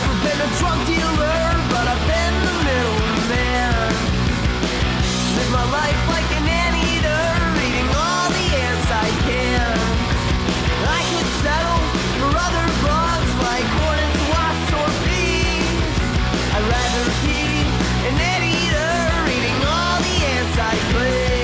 I've been a drug dealer, but I've been the middleman. Live my life like an anteater, eating all the ants I can. I could settle for other bugs like hornets, wasps, or bees. I'd rather be an anteater, eating all the ants I play.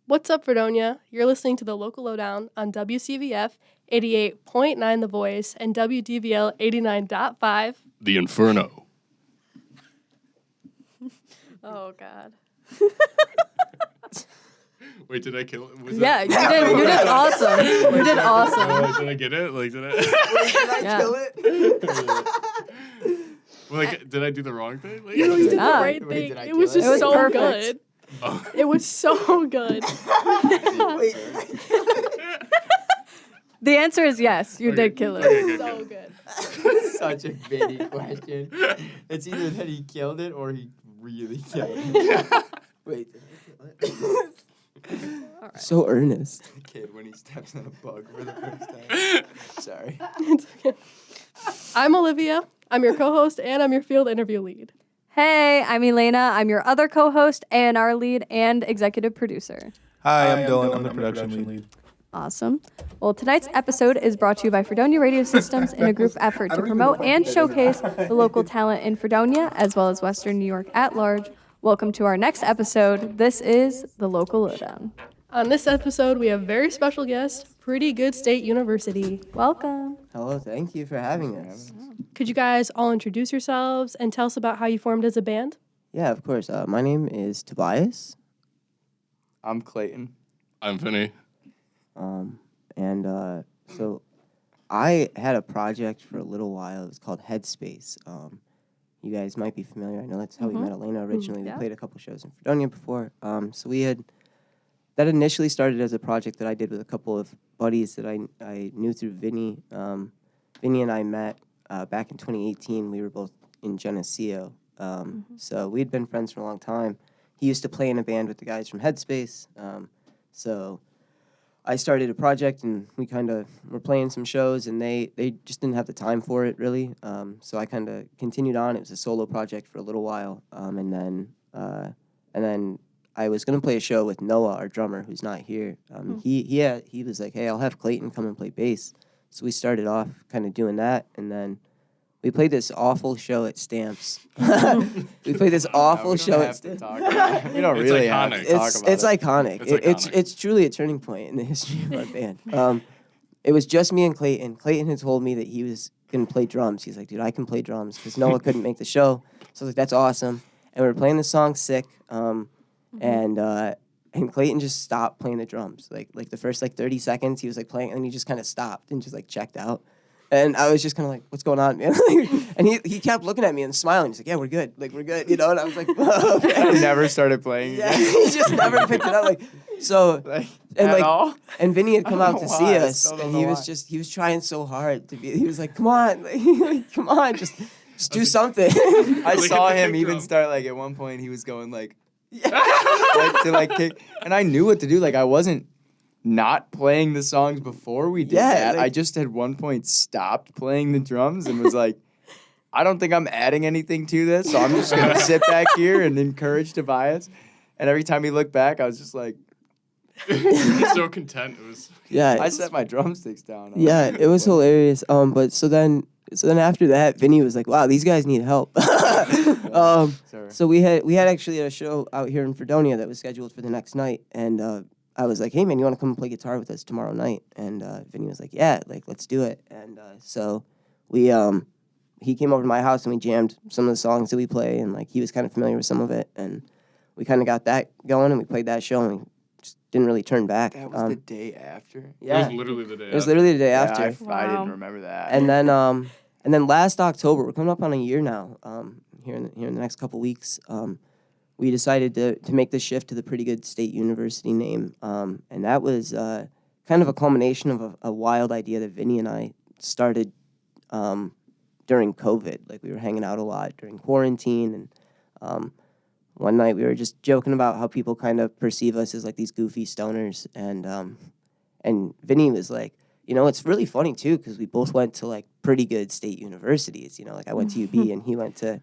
What's up, Fredonia? You're listening to the Local Lowdown on WCVF 88.9 The Voice and WDVL 89.5. The Inferno. Oh, God. Wait, did I kill it? Was Yeah, that- you did awesome. You did awesome. Did I get it? Like, did I? Did I kill it? Like, did I do the wrong thing? Like, You always did the Ah. right Wait, thing. did I It was kill just it? It so was perfect. good. Oh. It was so good. Wait, The answer is yes, you Okay. did kill it. Okay, good, So good. good. Such a bitty question. It's either that he killed it or he really killed it. wait. All right. So earnest. The kid when he steps on a bug for the first time. Sorry. It's okay. I'm Olivia. I'm your co-host, and I'm your field interview lead. Hey, I'm Elena. I'm your other co-host and our lead and executive producer. Hi, I'm Dylan. I'm the production lead. Awesome. Well, tonight's episode is brought to you by Fredonia Radio Systems in a group effort to promote and showcase the local talent in Fredonia as well as Western New York at large. Welcome to our next episode. This is the Local Lowdown. On this episode, we have very special guest, Pretty Good Sate University. Welcome. Hello, thank you for having us. Could you guys all introduce yourselves and tell us about how you formed as a band? Yeah, of course. My name is Tobias. I'm Clayton. I'm Vinny. So I had a project for a little while. It was called Headspace. You guys might be familiar. I know that's how we met Elena originally. yeah. We played a couple shows in Fredonia before. So that initially started as a project that I did with a couple of buddies that I knew through Vinny. Vinny and I met back in 2018. We were both in Geneseo. So we'd been friends for a long time. He used to play in a band with the guys from Headspace. So I started a project, and we kind of were playing some shows, and they just didn't have the time for it, really. So I kind of continued on. It was a solo project for a little while, and then I was going to play a show with Noah, our drummer, who's not here. He was like, hey, I'll have Clayton come and play bass. So we started off kind of doing that, and then we played this awful show at Stamps. We played this awful show at Stamps. We don't It's really have to iconic. talk It's about it. iconic. It's iconic. It's truly a turning point in the history of our band. It was just me and Clayton. Clayton had told me that he was going to play drums. He's like, dude, I can play drums because Noah couldn't make the show. So I was like, that's awesome. And we were playing the song Sick, and Clayton just stopped playing the drums. Like the first 30 seconds, he was playing, and he just kind of stopped and just checked out. And I was just kind of like, what's going on, man? And he kept looking at me and smiling. He's like, yeah, we're good. We're good, And I was like, oh, okay. He never started playing Yeah, again. he just never picked it up. So, At all? and Vinny had come I out don't to know see why. I us, still don't and know he why. was trying so hard to be. He was like, come on, come on, just do something. I Look saw at the him kick even drum. start at one point he was going to kick, and I knew what to do. I wasn't not playing the songs before we did Yeah, that. I just at one point stopped playing the drums and was like, I don't think I'm adding anything to this, so I'm just gonna sit back here and encourage Tobias. And every time he looked back, I was just like, He's so content. It was. Yeah, I set my drumsticks down. yeah, it was hilarious. But so then after that, Vinny was like, wow, these guys need help. Sorry. So we had actually a show out here in Fredonia that was scheduled for the next night, and I was like, hey man, you want to come and play guitar with us tomorrow night? And Vinny was like, yeah, let's do it. And so we he came over to my house and we jammed some of the songs that we play, and he was kind of familiar with some of it, and we kind of got that going, and we played that show, and we just didn't really turn back. That was the day after. Yeah, It was literally the day. it was literally the day Yeah, after. I Wow. didn't remember that. And then last October, we're coming up on a year now. Here in the next couple weeks, we decided to make the shift to the Pretty Good Sate University name, and that was kind of a culmination of a wild idea that Vinny and I started during COVID. Like we were hanging out a lot during quarantine, and one night we were just joking about how people kind of perceive us as like these goofy stoners, and Vinny was like, you know, it's really funny too because we both went to like pretty good state universities. You know, like I went to UB and he went to,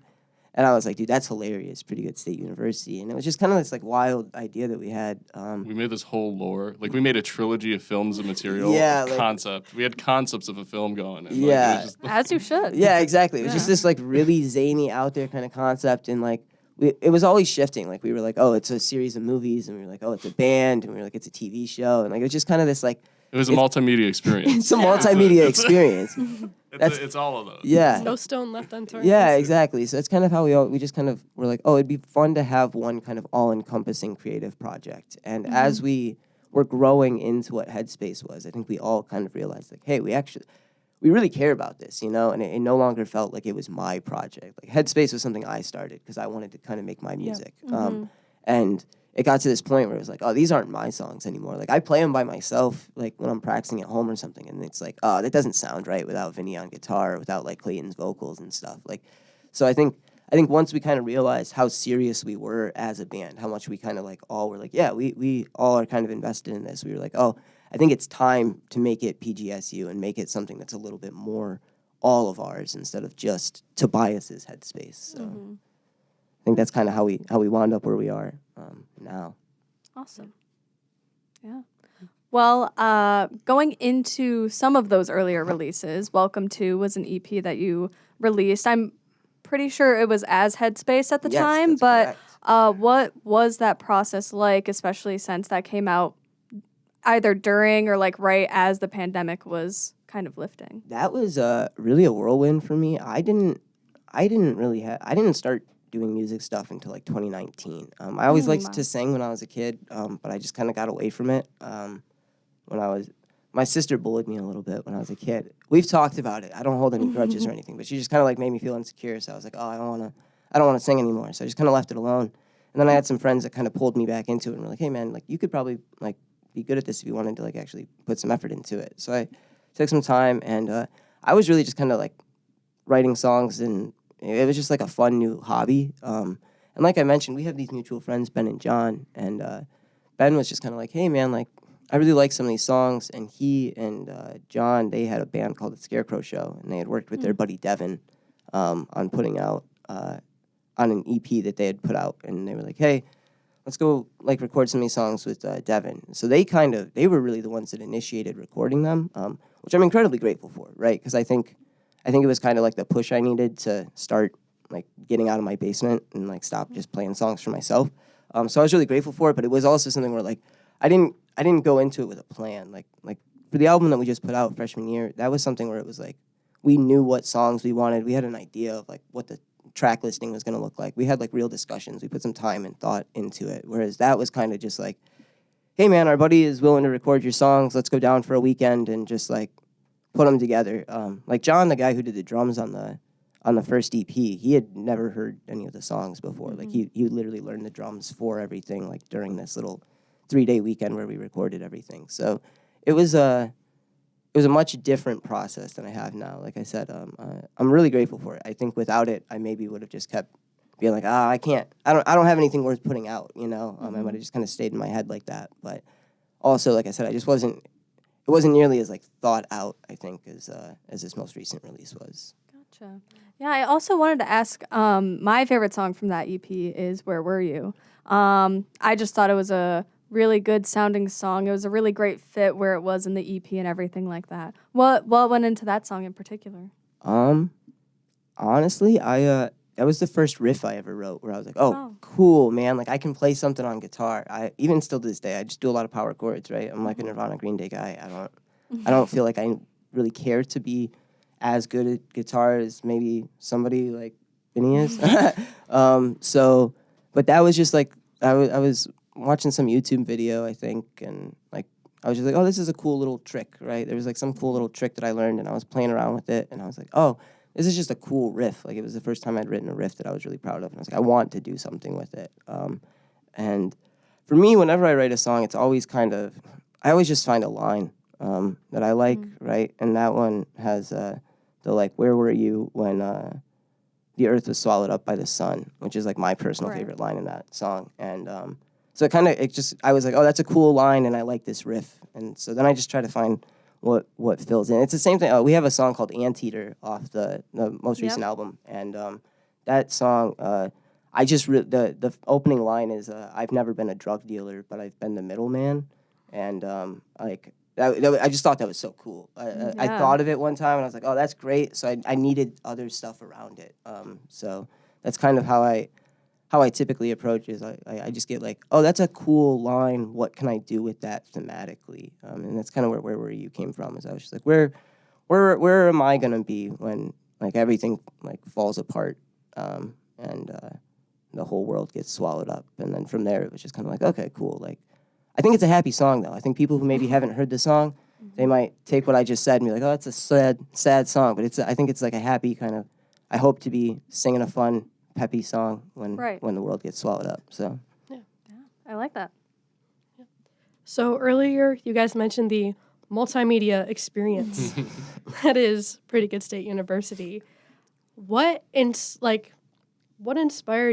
and I was like, dude, that's hilarious, Pretty Good Sate University, and it was just kind of this like wild idea that we had. We made this whole lore. Like, we made a trilogy of films and material. Yeah, of like- concept. We had concepts of a film going. And, Yeah. Like, it was just, As you should. Yeah, exactly. It was just Yeah. this like really zany out there kind of concept, and like it was always shifting. Like we were like, oh, it's a series of movies, and we were like, oh, it's a band, and we were like, it's a TV show, and like it was just kind of this like it was a multimedia experience. it's a multimedia experience. It's all of those. Yeah. No stone left unturned. Yeah, exactly. So that's kind of how we just kind of were like, oh, it'd be fun to have one kind of all-encompassing creative project. And as we were growing into what Headspace was, I think we all kind of realized like, hey, we really care about this, you know, and it no longer felt like it was my project. Like Headspace was something I started because I wanted to kind of make my music. And it got to this point where it was like, oh, these aren't my songs anymore. Like I play them by myself, like when I'm practicing at home or something, and it's like, oh, that doesn't sound right without Vinny on guitar, or without like Clayton's vocals and stuff. Like, so I think once we kind of realized how serious we were as a band, how much we kind of like all were like, yeah, we all are kind of invested in this. We were like, oh, I think it's time to make it PGSU and make it something that's a little bit more all of ours instead of just Tobias's Headspace. So I think that's kind of how we wound up where we are now. Awesome. Yeah. Well, going into some of those earlier releases, Welcome To was an EP that you released. I'm pretty sure it was as Headspace at the Yes, time, that's but correct. what was that process like, especially since that came out either during or like right as the pandemic was kind of lifting? That was really a whirlwind for me. I didn't start doing music stuff until like 2019. I always liked wow. to sing when I was a kid, but I just kind of got away from it. My sister bullied me a little bit when I was a kid. We've talked about it. I don't hold any grudges or anything, but she just kind of like made me feel insecure. So I was like, oh, I don't want to sing anymore. So I just kind of left it alone. And then I had some friends that kind of pulled me back into it and were like, hey man, like you could probably like be good at this if you wanted to like actually put some effort into it. So I took some time, and I was really just kind of like writing songs, and it was just like a fun new hobby. And like I mentioned, we have these mutual friends, Ben and John, and Ben was just kind of like, hey man, like I really like some of these songs, and he and John, they had a band called the Scarecrow Show, and they had worked with their buddy Devin on putting out on an EP that they had put out, and they were like, hey, let's go like record some of these songs with Devin. So they were really the ones that initiated recording them, which I'm incredibly grateful for, right? Because I think it was kind of like the push I needed to start like getting out of my basement and like stop just playing songs for myself. So I was really grateful for it, but it was also something where like I didn't go into it with a plan. Like for the album that we just put out freshman year, that was something where it was like we knew what songs we wanted. We had an idea of like what the track listing was going to look like. We had like real discussions. We put some time and thought into it. Whereas that was kind of just like, hey man, our buddy is willing to record your songs. Let's go down for a weekend and just like put them together. Like John, the guy who did the drums on the first EP, he had never heard any of the songs before. Like he literally learned the drums for everything like during this little 3-day weekend where we recorded everything. So it was a much different process than I have now. Like I said, I'm really grateful for it. I think without it, I maybe would have just kept being like, I don't have anything worth putting out, you know? I might have just kind of stayed in my head like that. But also, like I said, it wasn't nearly as like thought out, I think, as this most recent release was. Gotcha. Yeah, I also wanted to ask, my favorite song from that EP is Where Were You? I just thought it was a really good sounding song. It was a really great fit where it was in the EP and everything like that. What went into that song in particular? Honestly, that was the first riff I ever wrote where I was like, oh, cool, man. Like I can play something on guitar. I even still to this day, I just do a lot of power chords, right? I'm like a Nirvana Green Day guy. I don't feel like I really care to be as good at guitar as maybe somebody like Vinny is. But that was just like, I was watching some YouTube video, I think, and like I was just like, oh, this is a cool little trick, right? There was like some cool little trick that I learned, and I was playing around with it, and I was like, oh, this is just a cool riff. Like it was the first time I'd written a riff that I was really proud of, and I was like, I want to do something with it. And for me, whenever I write a song, it's always I always just find a line that I like, right? And that one has the like, where were you when the earth was swallowed up by the sun, which is like my personal Right. favorite line in that song. And so I was like, oh, that's a cool line, and I like this riff. And so then I just try to find what fills in. It's the same thing. We have a song called Anteater off the most recent album, and that song, the opening line is, I've never been a drug dealer, but I've been the middleman, and I just thought that was so cool. I thought of it one time, and I was like, oh, that's great. So I needed other stuff around it. So that's kind of how I typically approach is I just get like, oh, that's a cool line. What can I do with that thematically? And that's kind of where you came from. Is I was just like, where am I gonna be when like everything like falls apart, and the whole world gets swallowed up? And then from there, it was just kind of like, okay, cool. Like, I think it's a happy song though. I think people who maybe haven't heard the song, they might take what I just said and be like, oh, that's a sad song. But I think it's like a happy kind of. I hope to be singing a fun, peppy song when the world gets swallowed up. So I like that. So earlier, you guys mentioned the multimedia experience that is Pretty Good Sate University. What inspired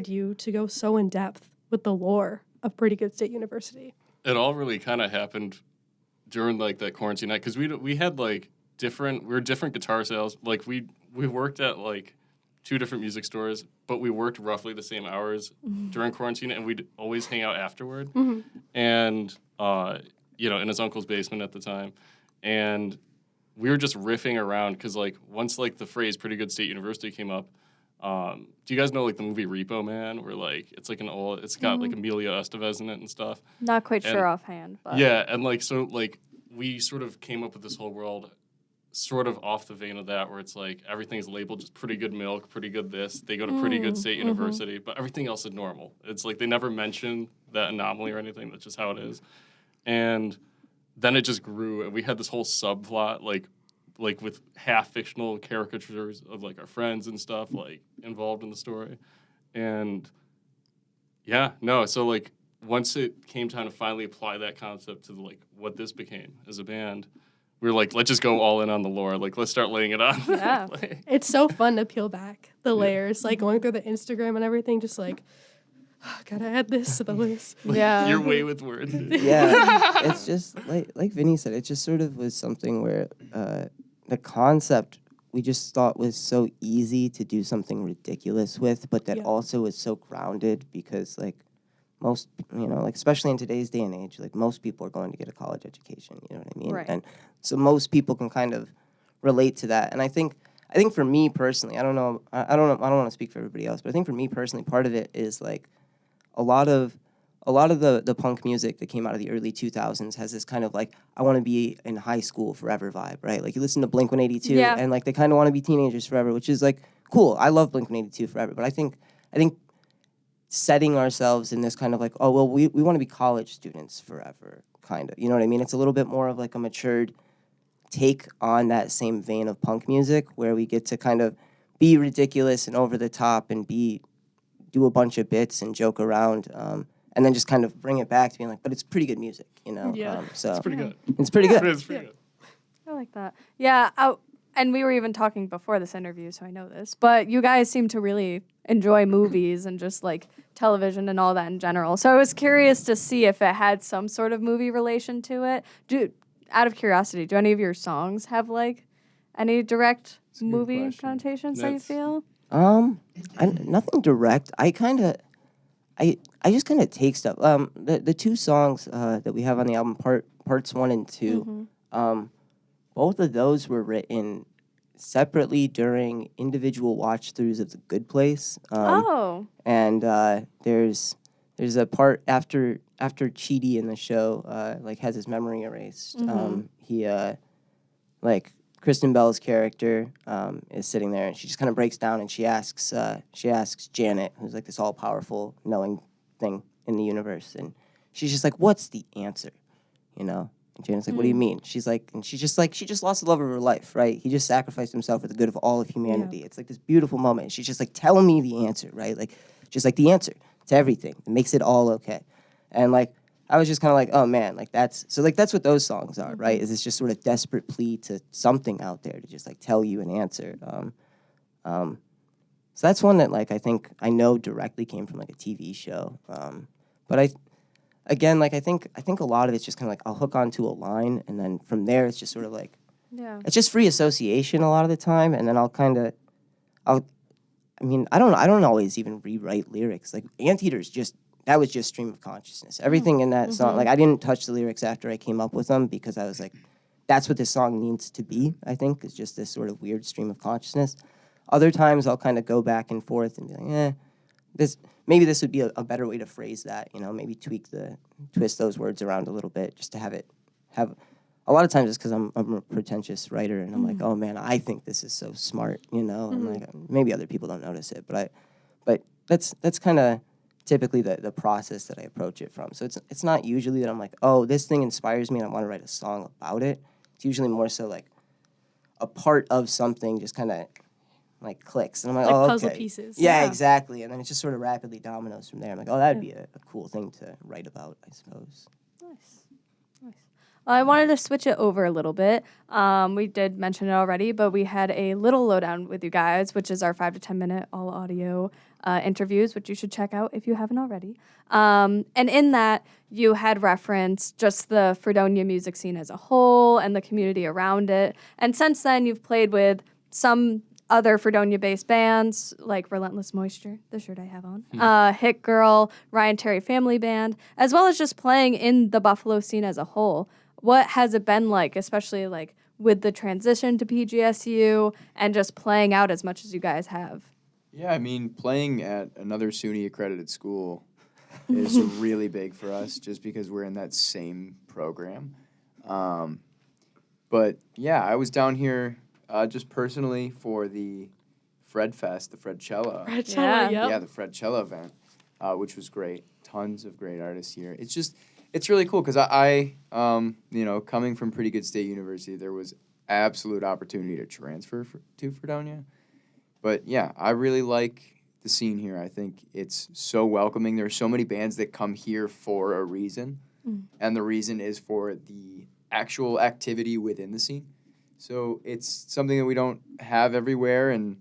you to go so in depth with the lore of Pretty Good Sate University? It all really kind of happened during like that quarantine night because we had like different guitar sales. Like we worked at like 2 different music stores, but we worked roughly the same hours during quarantine, and we'd always hang out afterward. And in his uncle's basement at the time, and we were just riffing around because like once like the phrase "Pretty Good Sate University" came up. Do you guys know like the movie Repo Man, where like it's got like Emilio Estevez in it and stuff? Not quite sure offhand, but yeah, and like so like we sort of came up with this whole world sort of off the vein of that, where it's like everything's labeled just pretty good milk, pretty good this. They go to Pretty Good Sate University, but everything else is normal. It's like they never mention that anomaly or anything. That's just how it is. And then it just grew, and we had this whole subplot, like with half fictional caricatures of like our friends and stuff like involved in the story. And so like once it came time to finally apply that concept to like what this became as a band, we were like, let's just go all in on the lore. Like, let's start laying it on. Yeah. It's so fun to peel back the layers, like going through the Instagram and everything, just like, gotta add this to the list. Yeah. Your way with words. yeah, it's just like Vinny said. It just sort of was something where the concept we just thought was so easy to do something ridiculous with, but that also was so grounded because like most, like especially in today's day and age, like most people are going to get a college education. You know what I mean? Right. And so most people can kind of relate to that. And I think for me personally, I don't want to speak for everybody else, but I think for me personally, part of it is like a lot of the punk music that came out of the early 2000s has this kind of like, I want to be in high school forever vibe, right? Like you listen to Blink-182 and like they kind of want to be teenagers forever, which is like cool. I love Blink-182 forever, but I think setting ourselves in this kind of like, oh, well, we want to be college students forever, kind of. You know what I mean? It's a little bit more of like a matured take on that same vein of punk music where we get to kind of be ridiculous and over the top and do a bunch of bits and joke around, and then just kind of bring it back to being like, but it's pretty good music, Yeah. So It's pretty good. It's pretty good. It's pretty good. I like that. Yeah, and we were even talking before this interview, so I know this. But you guys seem to really enjoy movies and just like television and all that in general. So I was curious to see if it had some sort of movie relation to it. Out of curiosity, do any of your songs have like any direct a good movie question. connotations that you feel? Nothing direct. I just kind of take stuff. The 2 songs that we have on the album, parts 1 and 2, both of those were written separately during individual watch-throughs of The Good Place. And there's a part after Chidi in the show like has his memory erased. He Kristen Bell's character is sitting there, and she just kind of breaks down, and she asks Janet, who's like this all-powerful, knowing thing in the universe, and she's just like, "What's the answer?" And Janet's like, "What do you mean?" She's like, and she's just like, she just lost the love of her life, right? He just sacrificed himself for the good of all of humanity. It's like this beautiful moment. She's just like, "Tell me the answer," right? Like, just like the answer to everything that makes it all okay. And like, I was just kind of like, oh man, like that's what those songs are, right? Is it's just sort of desperate plea to something out there to just like tell you an answer. So that's one that like I think I know directly came from like a TV show. But I think a lot of it's just kind of like I'll hook onto a line, and then from there it's just sort of like it's just free association a lot of the time, and then I don't always even rewrite lyrics. Like Anteater's that was just stream of consciousness. Everything in that song, like I didn't touch the lyrics after I came up with them because I was like, that's what this song needs to be, I think, is just this sort of weird stream of consciousness. Other times I'll kind of go back and forth and be like, maybe this would be a better way to phrase that, maybe twist those words around a little bit just to have a lot of times it's because I'm a pretentious writer and I'm like, oh man, I think this is so smart, and like maybe other people don't notice it, but that's kind of typically the process that I approach it from. So it's not usually that I'm like, oh, this thing inspires me and I want to write a song about it. It's usually more so like a part of something just kind of like clicks. And I'm like, oh, puzzle okay. pieces. Yeah, exactly. And then it just sort of rapidly dominoes from there. I'm like, oh, that'd be a cool thing to write about, I suppose. Nice. I wanted to switch it over a little bit. We did mention it already, but we had a little lowdown with you guys, which is our 5 to 10 minute all audio interviews, which you should check out if you haven't already. And in that, you had referenced just the Fredonia music scene as a whole and the community around it. And since then, you've played with some other Fredonia-based bands like Relentless Moisture, the shirt I have on, Hit Girl, Ryan Terry Family Band, as well as just playing in the Buffalo scene as a whole. What has it been like, especially like with the transition to PGSU and just playing out as much as you guys have? Yeah, I mean, playing at another SUNY-accredited school is really big for us just because we're in that same program. But, yeah, I was down here just personally for the Fred Fest, the Fredcella. Fredcella, yep. Yeah, the Fredcella event, which was great. Tons of great artists here. It's really cool because I coming from Pretty Good Sate University, there was absolute opportunity to transfer to Fredonia. But, yeah, I really like the scene here. I think it's so welcoming. There are so many bands that come here for a reason, and the reason is for the actual activity within the scene. So it's something that we don't have everywhere, and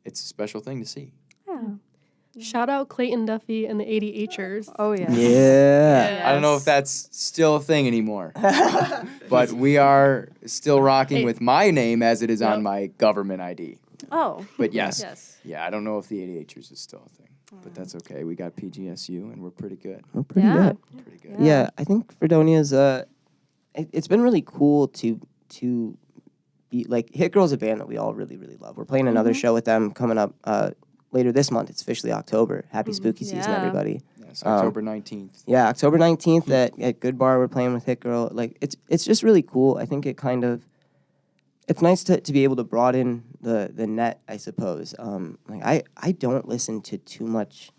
it's a special thing to see. Yeah. Shout out Clayton Duffy and the 80Hers. Oh, yeah. Yeah. I don't know if that's still a thing anymore, but we are still rocking with my name as it is on my government ID. Oh. But yes. Yes. Yeah, I don't know if the 80Hers is still a thing, but that's okay. We got PGSU, and we're pretty good. We're pretty Yeah. good. Pretty good. Yeah, I think Fredonia's it's been really cool to be like Hit Girl's a band that we all really, really love. We're playing another show with them coming up later this month. It's officially October. Happy spooky season, Yeah. everybody. Yes, October 19th. Yeah, October 19th at Good Bar, we're playing with Hit Girl. Like it's just really cool. I think it's nice to be able to broaden the net, I suppose. Like I don't listen to too much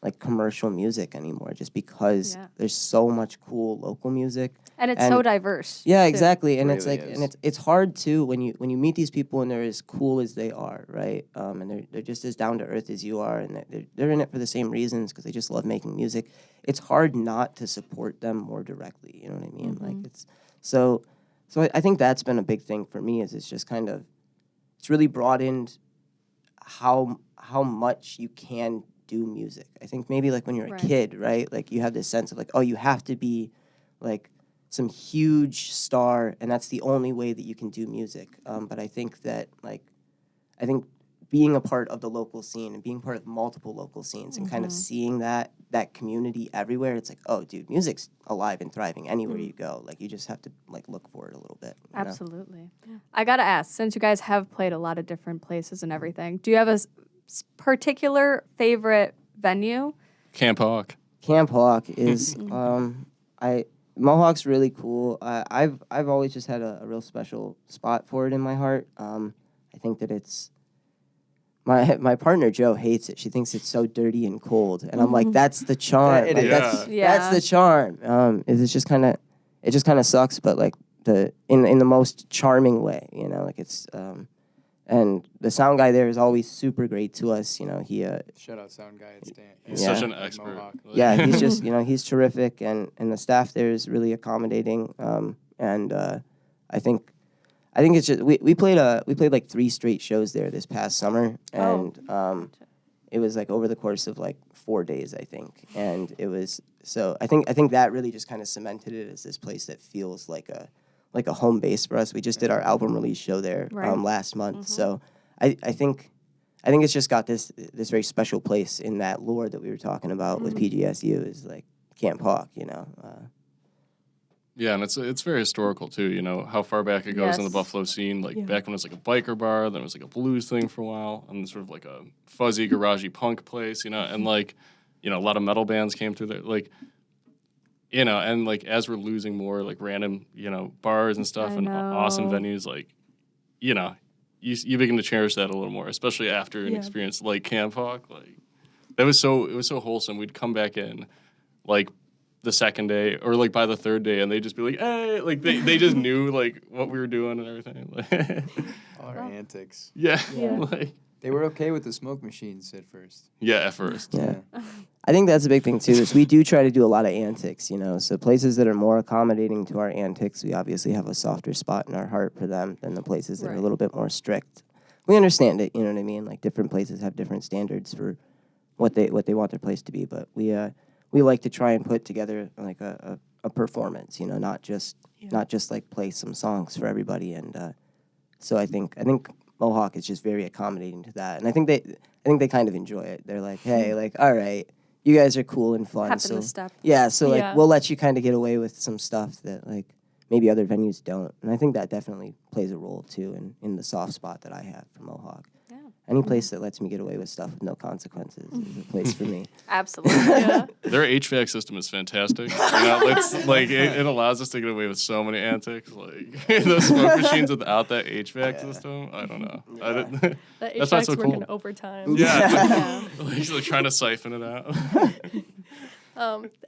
like commercial music anymore just because there's so much cool local music. And it's so diverse. Yeah, too. exactly. And It it's really like is. and it's hard too when you meet these people and they're as cool as they are, right? And they're just as down to earth as you are, and they're in it for the same reasons because they just love making music. It's hard not to support them more directly. You know what I mean? Like it's so I think that's been a big thing for me is it's just kind of it's really broadened how much you can do music. I think maybe like when you're a kid, right? Like you have this sense of like, oh, you have to be like some huge star, and that's the only way that you can do music. But I think that being a part of the local scene and being part of multiple local scenes and kind of seeing that community everywhere, it's like, oh, dude, music's alive and thriving anywhere you go. Like you just have to like look for it a little bit. You know? Absolutely. Yeah. I gotta ask, since you guys have played a lot of different places and everything, do you have a particular favorite venue? Camp Hawk. Camp Hawk is Mohawk's really cool. I've always just had a real special spot for it in my heart. I think that it's my partner Jo hates it. She thinks it's so dirty and cold, and I'm like, that's the charm. It Like, is. That's the charm. It's just kind of sucks, but like in the most charming way, you know. Like it's and the sound guy there is always super great to us. You know, he Shout out sound guy at Stan. He's Yeah. such an at expert. Mohawk. yeah, he's just, you know, he's terrific, and the staff there is really accommodating. And I think it's just we played like 3 straight shows there this past summer, and it was like over the course of like 4 days, I think, and it was so I think that really just kind of cemented it as this place that feels like a home base for us. We just did our album release show there Right. last month, so I think it's just got this very special place in that lore that we were talking about with PGSU is like Camp Hawk, you know. Yeah, and it's very historical too. You know how far back it goes in the Yes. Buffalo scene. Like Yeah. back when it was like a biker bar, then it was like a blues thing for a while, and then sort of like a fuzzy garagey punk place. You know, and like a lot of metal bands came through there. Like and like as we're losing more like random bars and stuff I and awesome know. venues, like you begin to cherish that a little more, especially after an Yeah. experience like Camp Hawk. Like it was so wholesome. We'd come back in like the second day or like by the third day, and they'd just be like, hey, like they just knew like what we were doing and everything. Like, All our antics. yeah, Yeah. like They were okay with the smoke machines at first. yeah, at first. Yeah. I think that's a big thing too, is we do try to do a lot of antics, you know. So places that are more accommodating to our antics, we obviously have a softer spot in our heart for them than the places that are a Right. little bit more strict. We understand it, you know what I mean? Like different places have different standards for what they want their place to be, but we like to try and put together like a performance, you know, not just like play some songs for everybody. And so I think Mohawk is just very accommodating to that, and I think they kind of enjoy it. They're like, hey, like, all right, you guys are cool and fun. Happen So to step. yeah, so like Yeah. we'll let you kind of get away with some stuff that like maybe other venues don't, and I think that definitely plays a role too in the soft spot that I have for Mohawk. Yeah. Any place that lets me get away with stuff with no consequences is a place for me. Absolutely. Yeah. Their HVAC system is fantastic. It allows us to get away with so many antics. Like those smoke machines without that HVAC system, I don't know. The That's not HVAC's so working cool. overtime. Yeah, like trying to siphon it out.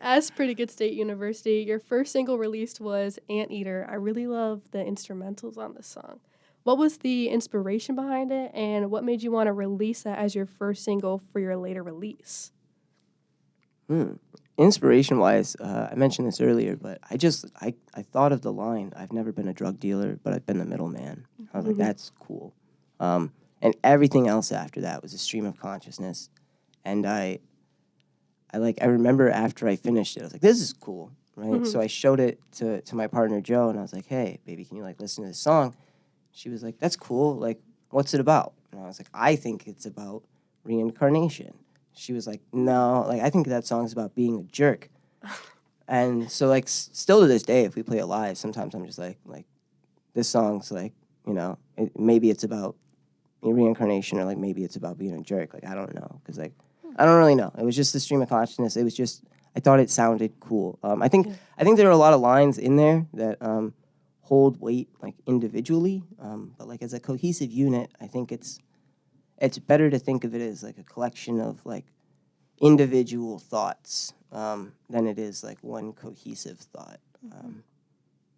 As Pretty Good State University, your first single released was Anteater. I really love the instrumentals on this song. What was the inspiration behind it, and what made you want to release that as your first single for your later release? Inspiration-wise, I mentioned this earlier, but I thought of the line, I've never been a drug dealer, but I've been the middleman. I was like, that's cool. And everything else after that was a stream of consciousness. And I remember after I finished it, I was like, this is cool, right? So I showed it to my partner, Joe, and I was like, hey, baby, can you, like, listen to this song? She was like, that's cool. Like, what's it about? And I was like, I think it's about reincarnation. She was like, no, like, I think that song's about being a jerk. And so, like, still to this day, if we play it live, sometimes I'm just like, this song's like, you know, maybe it's about reincarnation, or like maybe it's about being a jerk. Like, I don't know, because like I don't really know. It was just the stream of consciousness. It was just I thought it sounded cool. I think there are a lot of lines in there that hold weight like individually, but like as a cohesive unit, I think it's better to think of it as like a collection of like individual thoughts than it is like one cohesive thought.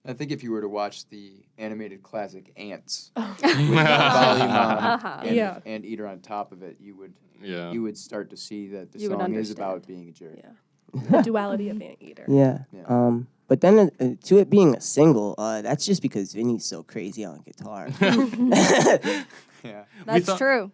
I think if you were to watch the animated classic Ants Oh. with volume on and, Yeah. and Eater on top of it, you Yeah. would start to see that the You would song is understand. about being a jerk. Yeah. The duality of Anteater. Yeah. Yeah. But then to it being a single, that's just because Vinny's so crazy on guitar. Yeah. That's thought- true.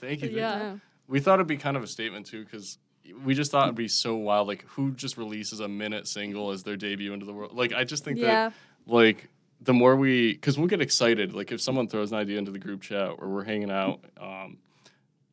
Thank you. Yeah. We thought it'd be kind of a statement too, because we just thought it'd be so wild. Like, who just releases a minute single as their debut into the world? Like, I just think Yeah. that, like, the more because we'll get excited. Like, if someone throws an idea into the group chat or we're hanging out,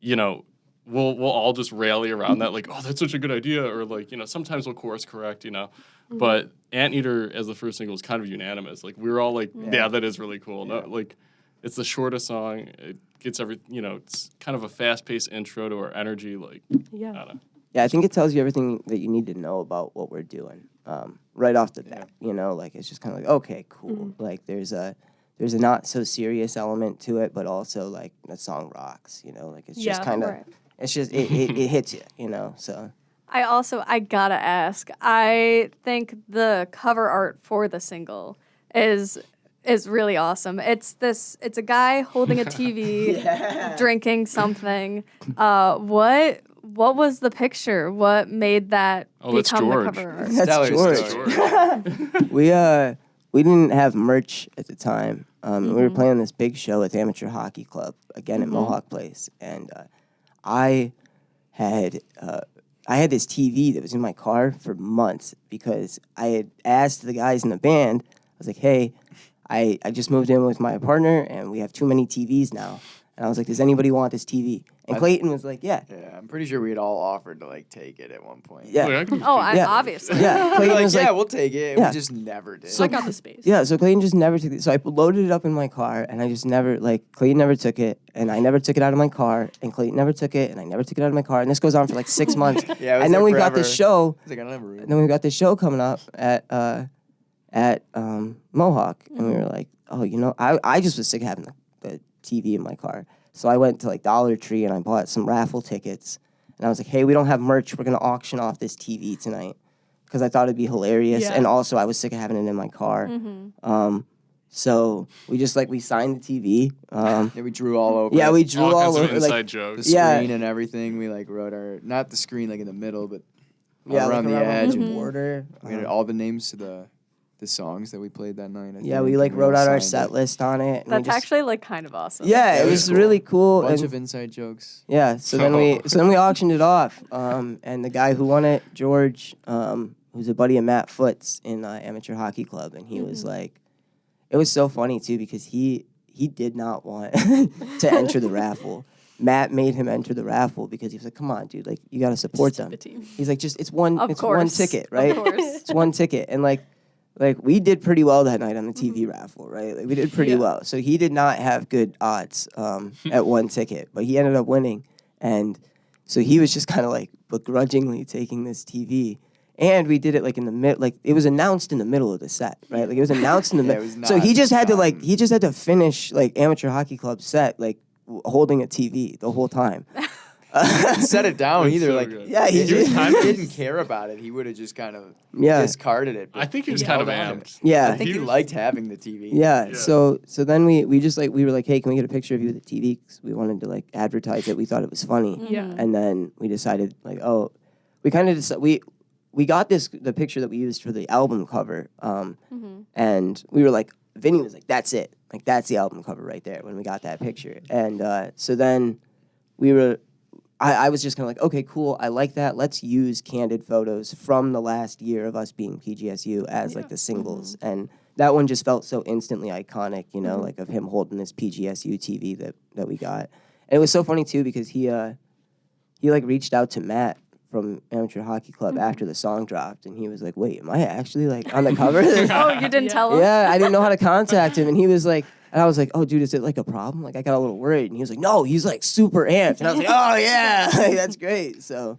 you know, we'll all just rally around that. Like, oh, that's such a good idea. Or like, you know, sometimes we'll course correct. You know, but Anteater as the first single is kind of unanimous. Like, we were all like, yeah, that is really cool. No, like, it's the shortest song. It gets it's kind of a fast-paced intro to our energy. Like, I Yeah. don't know. Yeah, I think it tells you everything that you need to know about what we're doing right off the bat. You know, like it's just kind of like, okay, cool. Like there's a not so serious element to it, but also like the song rocks. You know, like it's just Yeah, kind of right. it's just it hits you. You know, so I gotta ask. I think the cover art for the single is is really awesome. It's a guy holding a TV, drinking something. What was the picture? What made that that's become the George. cover art? That's George. We didn't have merch at the time. We were playing this big show at the Amateur Hockey Club, again at Mohawk Place, and I had this TV that was in my car for months because I had asked the guys in the band, I was like, hey, I just moved in with my partner and we have too many TVs now. And I was like, does anybody want this TV? And Clayton was like, yeah. Yeah, I'm pretty sure we had all offered to like take it at one point. Yeah. Wait, I can Oh, just do- obviously. Yeah, We're Clayton like, was yeah, like, we'll take it. Yeah. We just never did. I got the space. yeah, so Clayton just never took it. So I loaded it up in my car, and I just never, Clayton never took it, and I never took it out of my car, and Clayton never took it, and I never took it out of my car, and this goes on for like 6 months. Yeah, it was And then there we got this forever. show, I was like, I don't have a room. and then we got this show coming up at Mohawk, and we were like, oh, I just was sick of having the TV in my car. So I went to like Dollar Tree, and I bought some raffle tickets, and I was like, hey, we don't have merch. We're going to auction off this TV tonight. Because I thought it'd be hilarious, Yeah. and also I was sick of having it in my car. So we just we signed the TV. Yeah, we drew all over. Yeah, it. we drew all all kinds of over. inside the jokes. Yeah. screen and everything. We wrote our not the screen in the middle, but Yeah, around the edge. the And border. we had all the names to the songs that we played that night. I Yeah, think, we and wrote all out our signed set list on it. and we That's just- actually kind of awesome. Yeah, it it was was really cool. Bunch and- of inside jokes. Yeah, so then we auctioned it off, and the guy who won it, George, who's a buddy of Matt Foote's in Amateur Hockey Club, and he was like, it was so funny too because he did not want to enter the raffle. Matt made him enter the raffle because he was like, come on, dude, you got to support them. Stupid team. He's like, it's one Of one course. ticket, right? Of course. It's one ticket, and we did pretty well that night on the TV raffle, right? We did pretty Yeah. well. So he did not have good odds at one ticket, but he ended up winning. And so he was just kind of begrudgingly taking this TV. And we did it in the middle, it was announced in the middle of the set, right? It was announced in the Yeah, it middle. was So he not just had to done. he just had to finish Amateur Hockey Club set holding a TV the whole time. Set it down That's either. so Like good. Yeah, he if he just didn't care about it, he would have just kind of Yeah. discarded it. but I think he was he kind of held on to it. amped. Yeah. I think he was- liked having the TV. Yeah, Yeah. so then we just we were like, hey, can we get a picture of you with the TV? 'Cause we wanted to advertise it. We thought it was funny. Yeah. And then we decided we kind of we got the picture that we used for the album cover. And we were like, Vinny was like, that's it. That's the album cover right there when we got that picture. And so then I was just kind of okay, cool. I like that. Let's use candid photos from the last year of us being PGSU as the singles. And that one just felt so instantly iconic, of him holding this PGSU TV that we got. And it was so funny too because he reached out to Matt from Amateur Hockey Club after the song dropped, and he was like, wait, am I actually on the cover? Oh, you didn't tell him? Yeah, I didn't know how to contact him, and he was like, and I was like, oh, dude, is it a problem? I got a little worried, and he was like, no, he's super amped, and I was like, oh yeah, that's great. So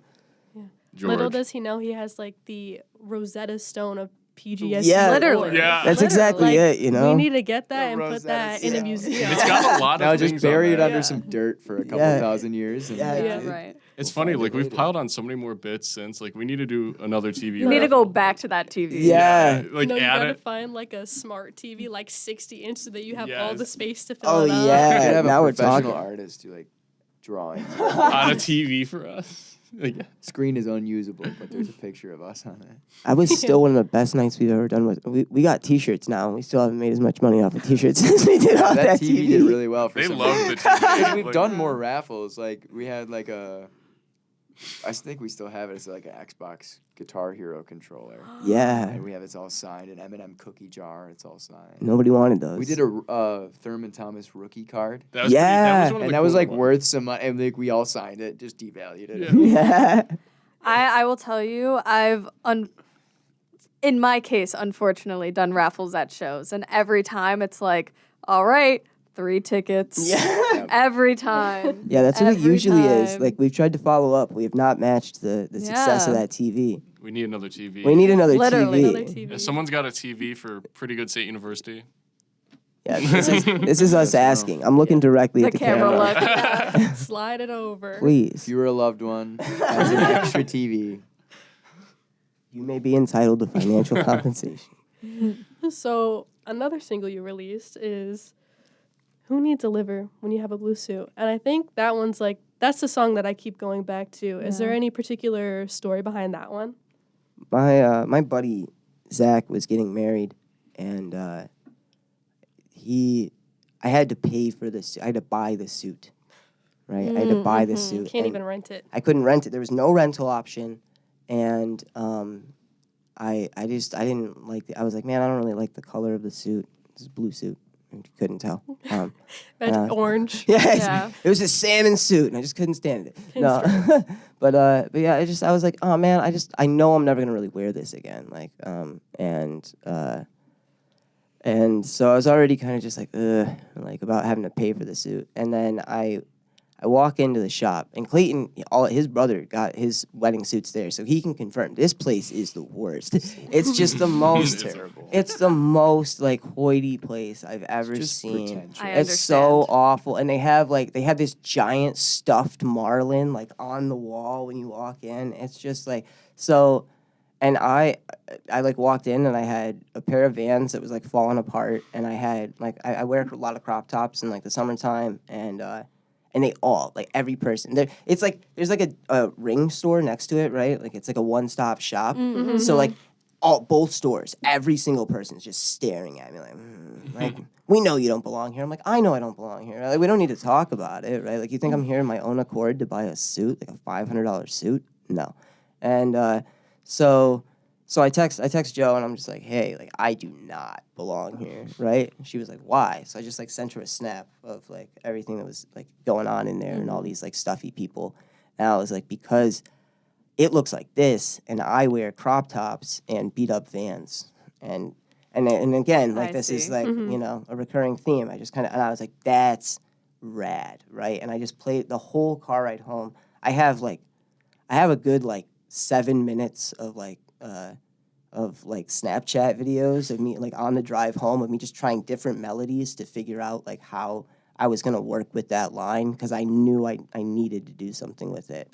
George. Little does he know he has the Rosetta Stone of PGSU. Yeah. Literally. Yeah. that's exactly it, We need to get that The and put Rosetta that in a Stone. museum. It's got a lot Now of just things on bury it there. under Yeah. some dirt for a couple Yeah. thousand years. And Yeah, Yeah, dude. right. It's funny, we've piled on so many more bits since. We need to do another TV. You need to go raffle. back to that TV. Yeah. No, you add gotta it. find a smart TV, 60-inch, so that you have all Yes. the space to fill Oh it up. yeah, You could have now a we're professional talking. artist do drawings. on a TV for us. Screen is unusable, but there's a picture of us on it. I was still one of the best nights we've ever done. We got T-shirts now, and we still haven't made as much money off of T-shirts as we did off That that TV did really well for They some love reason. the TV. Because we've Like, done more raffles. We had I think we still have it. It's an Xbox Guitar Hero controller. Yeah, And we have it's all signed. An M&M cookie jar. It's all signed. nobody wanted those. We did a Thurman Thomas rookie card. That was Yeah. pretty, that was one of And the that was cooler ones. worth some money. And we all signed it, just devalued it. Yeah. Yeah. I will tell you, in my case, unfortunately, done raffles at shows. And every time it's all right, 3 tickets. Yeah. Every time. Yeah, that's what it Every usually is. time. We've tried to follow up. We have not matched the success of Yeah. that TV. We need another TV. We need another Literally. TV. Another TV. If someone's got a TV for Pretty Good Sate University. Yeah, this is us asking. I'm looking directly The at the camera camera. look. Yeah. Slide it over. Please, If you were a loved one, as an extra TV. you may be entitled to financial compensation. So another single you released is "Who Needs a Liver When You Have a Blue Suit," and I think that one's like that's the song that I keep going back to. Is there any particular story behind that one? My buddy Zach was getting married, and I had to pay for this. I had to buy the suit, right? I had to buy the suit. Can't and even rent it. I couldn't rent it. There was no rental option, and I didn't like. I was like, man, I don't really like the color of the suit. It's a blue suit. You couldn't tell. Imagine orange. Yeah, it was a salmon suit, and I just couldn't stand it. No, but yeah, I was like, oh man, I know I'm never gonna really wear this again. Like, and so I was already kind of just like, like about having to pay for the suit, and then I walk into the shop, and Clayton, his brother got his wedding suits there, so he can confirm this place is the worst. It's just the most terrible. It's the most like hoity place I've ever Just seen. pretentious. I It's so understand. awful, and they have this giant stuffed marlin like on the wall when you walk in. It's just like so. And I like walked in and I had a pair of Vans that was like falling apart, and I had like I wear a lot of crop tops in like the summertime, and they all like every person there. It's like there's like a ring store next to it, right? Like it's like a one-stop shop. So like both stores, every single person's just staring at me like we know you don't belong here. I'm like, I know I don't belong here. Like we don't need to talk about it, right? Like you think I'm here in my own accord to buy a suit, like a $500 suit? No. And so I text Joe, and I'm just like, hey, like I do not belong here, right? And she was like, why? So I just like sent her a snap of like everything that was like going on in there and all these like stuffy people. And I was like, because it looks like this, and I wear crop tops and beat up Vans, and again, like I this is see. like a recurring theme. I just kind of, and I was like, that's rad, right? And I just played the whole car ride home. I have a good like 7 minutes of Snapchat videos of me like on the drive home of me just trying different melodies to figure out like how I was gonna work with that line, because I knew I needed to do something with it.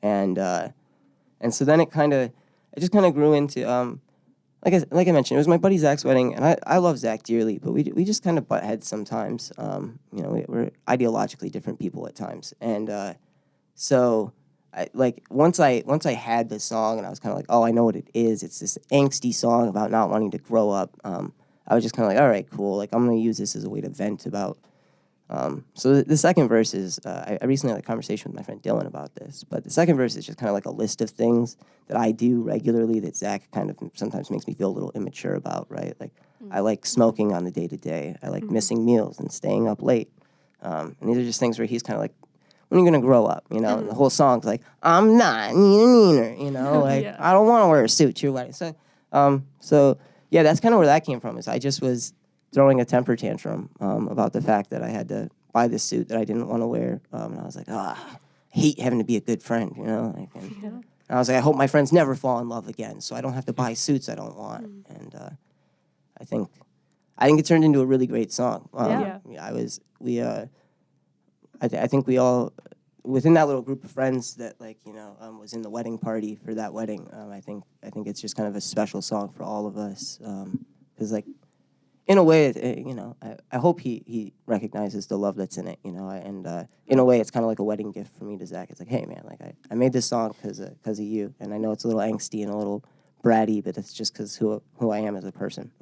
And so then it just kind of grew into like I mentioned, it was my buddy Zach's wedding, and I love Zach dearly, but we just kind of butt heads sometimes. We're ideologically different people at times, and so. Once I had this song and I was kind of like, oh, I know what it is. It's this angsty song about not wanting to grow up. I was just kind of like, all right, cool. Like I'm gonna use this as a way to vent about. So the second verse is I recently had a conversation with my friend Dylan about this, but the second verse is just kind of like a list of things that I do regularly that Zach kind of sometimes makes me feel a little immature about. Right, like I like smoking on the day-to-day. I like missing meals and staying up late. And these are just things where he's kind of like, when are you gonna grow up? You know, and the whole song's like, I'm not neener, you know, like Yeah. I don't want to wear a suit to your wedding. So yeah, that's kind of where that came from. Is I just was throwing a temper tantrum about the fact that I had to buy this suit that I didn't want to wear, and I was like, I hate having to be a good friend, you know. Like, and I was like, I hope my friends never fall in love again, so I don't have to buy suits I don't want. And I think it turned into a really great song. I think we all, within that little group of friends that was in the wedding party for that wedding, I think it's just kind of a special song for all of us, because in a way, I hope he recognizes the love that's in it, and in a way, it's kind of like a wedding gift for me to Zach. It's like, hey man, like I made this song because of you, and I know it's a little angsty and a little bratty, but it's just because who I am as a person.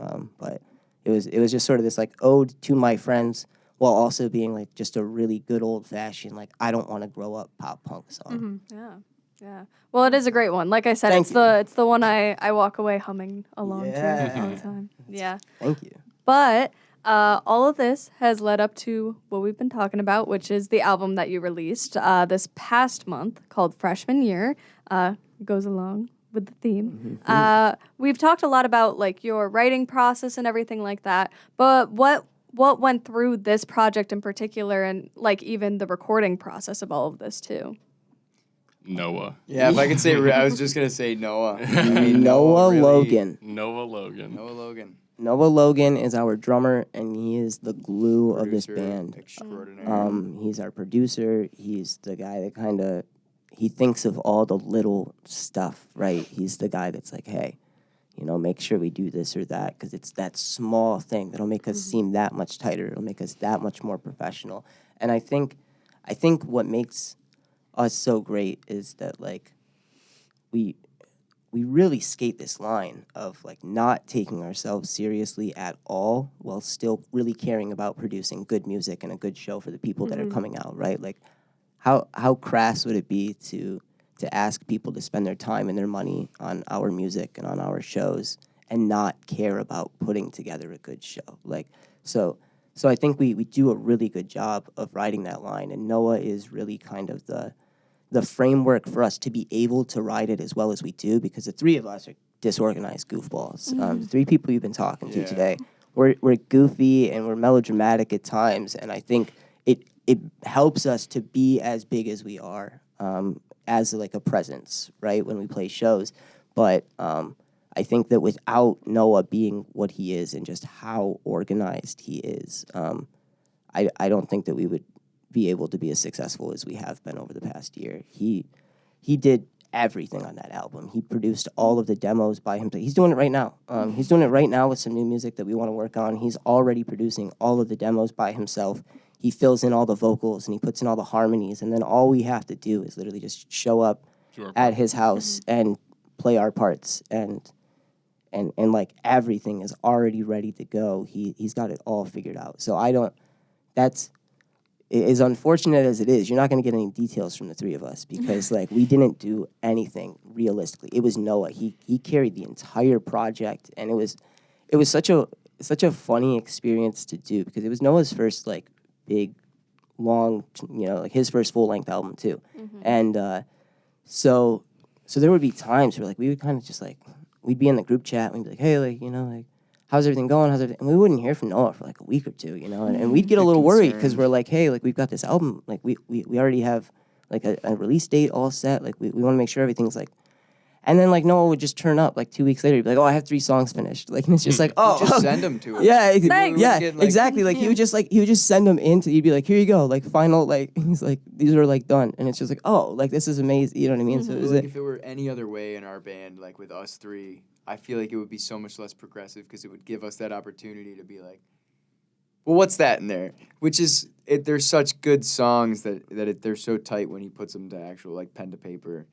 But it was just sort of this like ode to my friends, while also being like just a really good old fashioned like I don't want to grow up pop punk song. Yeah. Well, it is a great one. Like I said, Thank it's the one I walk away humming along to all the time. Yeah. Thank you. But all of this has led up to what we've been talking about, which is the album that you released this past month called Freshman Year. Goes along with the theme. We've talked a lot about like your writing process and everything like that. But what went through this project in particular, and like even the recording process of all of this too? Noah. Yeah, if I could say, I was just gonna say Noah. Noah really- Logan. Noah Logan. Noah Logan. Noah Logan is our drummer, and he is the glue of this Producer band. extraordinaire. He's our producer. He's the guy that he thinks of all the little stuff, right? He's the guy that's like, hey, make sure we do this or that, because it's that small thing that'll make us seem that much tighter. It'll make us that much more professional. And I think what makes us so great is that like we really skate this line of like not taking ourselves seriously at all while still really caring about producing good music and a good show for the people that are coming out, right? Like how crass would it be to ask people to spend their time and their money on our music and on our shows and not care about putting together a good show? Like so I think we do a really good job of riding that line, and Noah is really kind of the framework for us to be able to ride it as well as we do, because the three of us are disorganized goofballs. Three people you've been talking to today, we're goofy and we're melodramatic at times, and I think it helps us to be as big as we are, as like a presence, right, when we play shows. But I think that without Noah being what he is and just how organized he is, I don't think that we would be able to be as successful as we have been over the past year. He did everything on that album. He produced all of the demos by himself. He's doing it right now. He's doing it right now with some new music that we want to work on. He's already producing all of the demos by himself. He fills in all the vocals and he puts in all the harmonies, and then all we have to do is literally just show up at his house and play our parts, and like everything is already ready to go. He's got it all figured out. So that's as unfortunate as it is, you're not going to get any details from the three of us, because like we didn't do anything realistically. It was Noah. He carried the entire project, and it was such a funny experience to do, because it was Noah's first like big, long, like his first full-length album too. And so there would be times where like we would kind of just like, we'd be in the group chat and we'd be like, hey, like, like, how's everything going? And we wouldn't hear from Noah for like a week or two, and we'd get a little worried, because we're like, hey, like we've got this album, like we already have like a release date all set, like we want to make sure everything's like. And then like Noah would just turn up like 2 weeks later. He'd be like, "Oh, I have 3 songs finished." Like, and it's just like, "Oh, Just send them to us. yeah, Thanks. yeah, exactly." Like he would just send them into. You'd be like, "Here you go." Like final, like he's like, "These are like done," and it's just like, "Oh, like this is amazing." You know what I mean? So it was Like, if it were any other way in our band, like with us three, I feel like it would be so much less progressive, because it would give us that opportunity to be like, well, what's that in there? Which is, they're such good songs that they're so tight when he puts them to actual like pen to paper.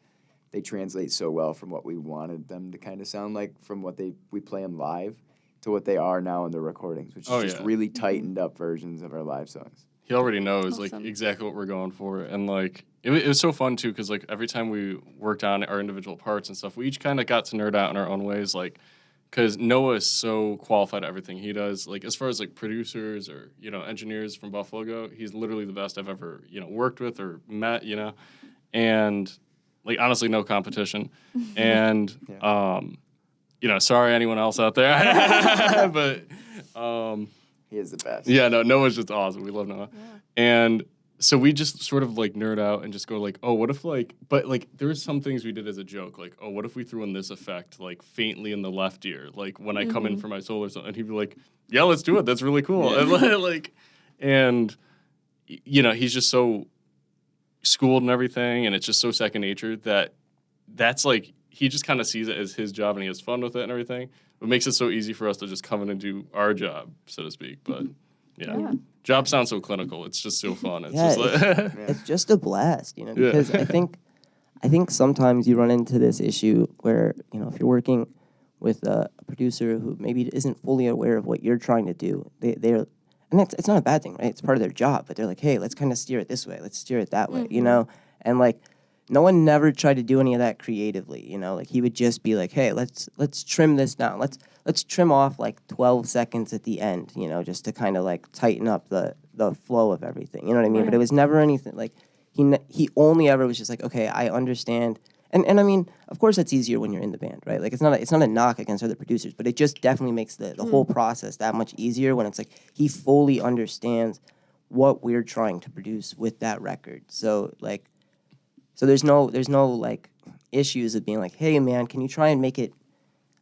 They translate so well from what we wanted them to kind of sound like, from what we play them live to what they are now in the recordings, which is just really tightened up versions of our live songs. He already knows like exactly what we're going for, and like it was so fun too, because like every time we worked on our individual parts and stuff, we each kind of got to nerd out in our own ways, like because Noah is so qualified at everything he does. Like as far as like producers or engineers from Buffalo go, he's literally the best I've ever worked with or met, and like honestly no competition. And sorry anyone else out there, but he is the best. Yeah, no, Noah's just awesome. We love Noah. Yeah. And so we just sort of like nerd out and just go like, oh, what if like, but like there were some things we did as a joke, like, oh, what if we threw in this effect like faintly in the left ear, like when I come in for my solo or something, and he'd be like, yeah, let's do it. That's really cool. Yeah. And he's just so schooled and everything, and it's just so second nature that's like, he just kind of sees it as his job and he has fun with it and everything. It makes it so easy for us to just come in and do our job, so to speak. But yeah. Job sounds so clinical. It's just so fun. It's just like it's just a blast, because I think sometimes you run into this issue where, if you're working with a producer who maybe isn't fully aware of what you're trying to do, they're and it's not a bad thing, right? It's part of their job, but they're like, hey, let's kind of steer it this way, let's steer it that way, and like no one never tried to do any of that creatively, like he would just be like, hey, let's trim this down, let's trim off like 12 seconds at the end, just to kind of like tighten up the flow of everything, you know what I mean? Right. But it was never anything like he only ever was just like, okay, I understand. And I mean, of course, that's easier when you're in the band, right? Like, it's not a knock against other producers, but it just definitely makes the whole process that much easier when it's like he fully understands what we're trying to produce with that record. So there's no like issues of being like, hey man, can you try and make it?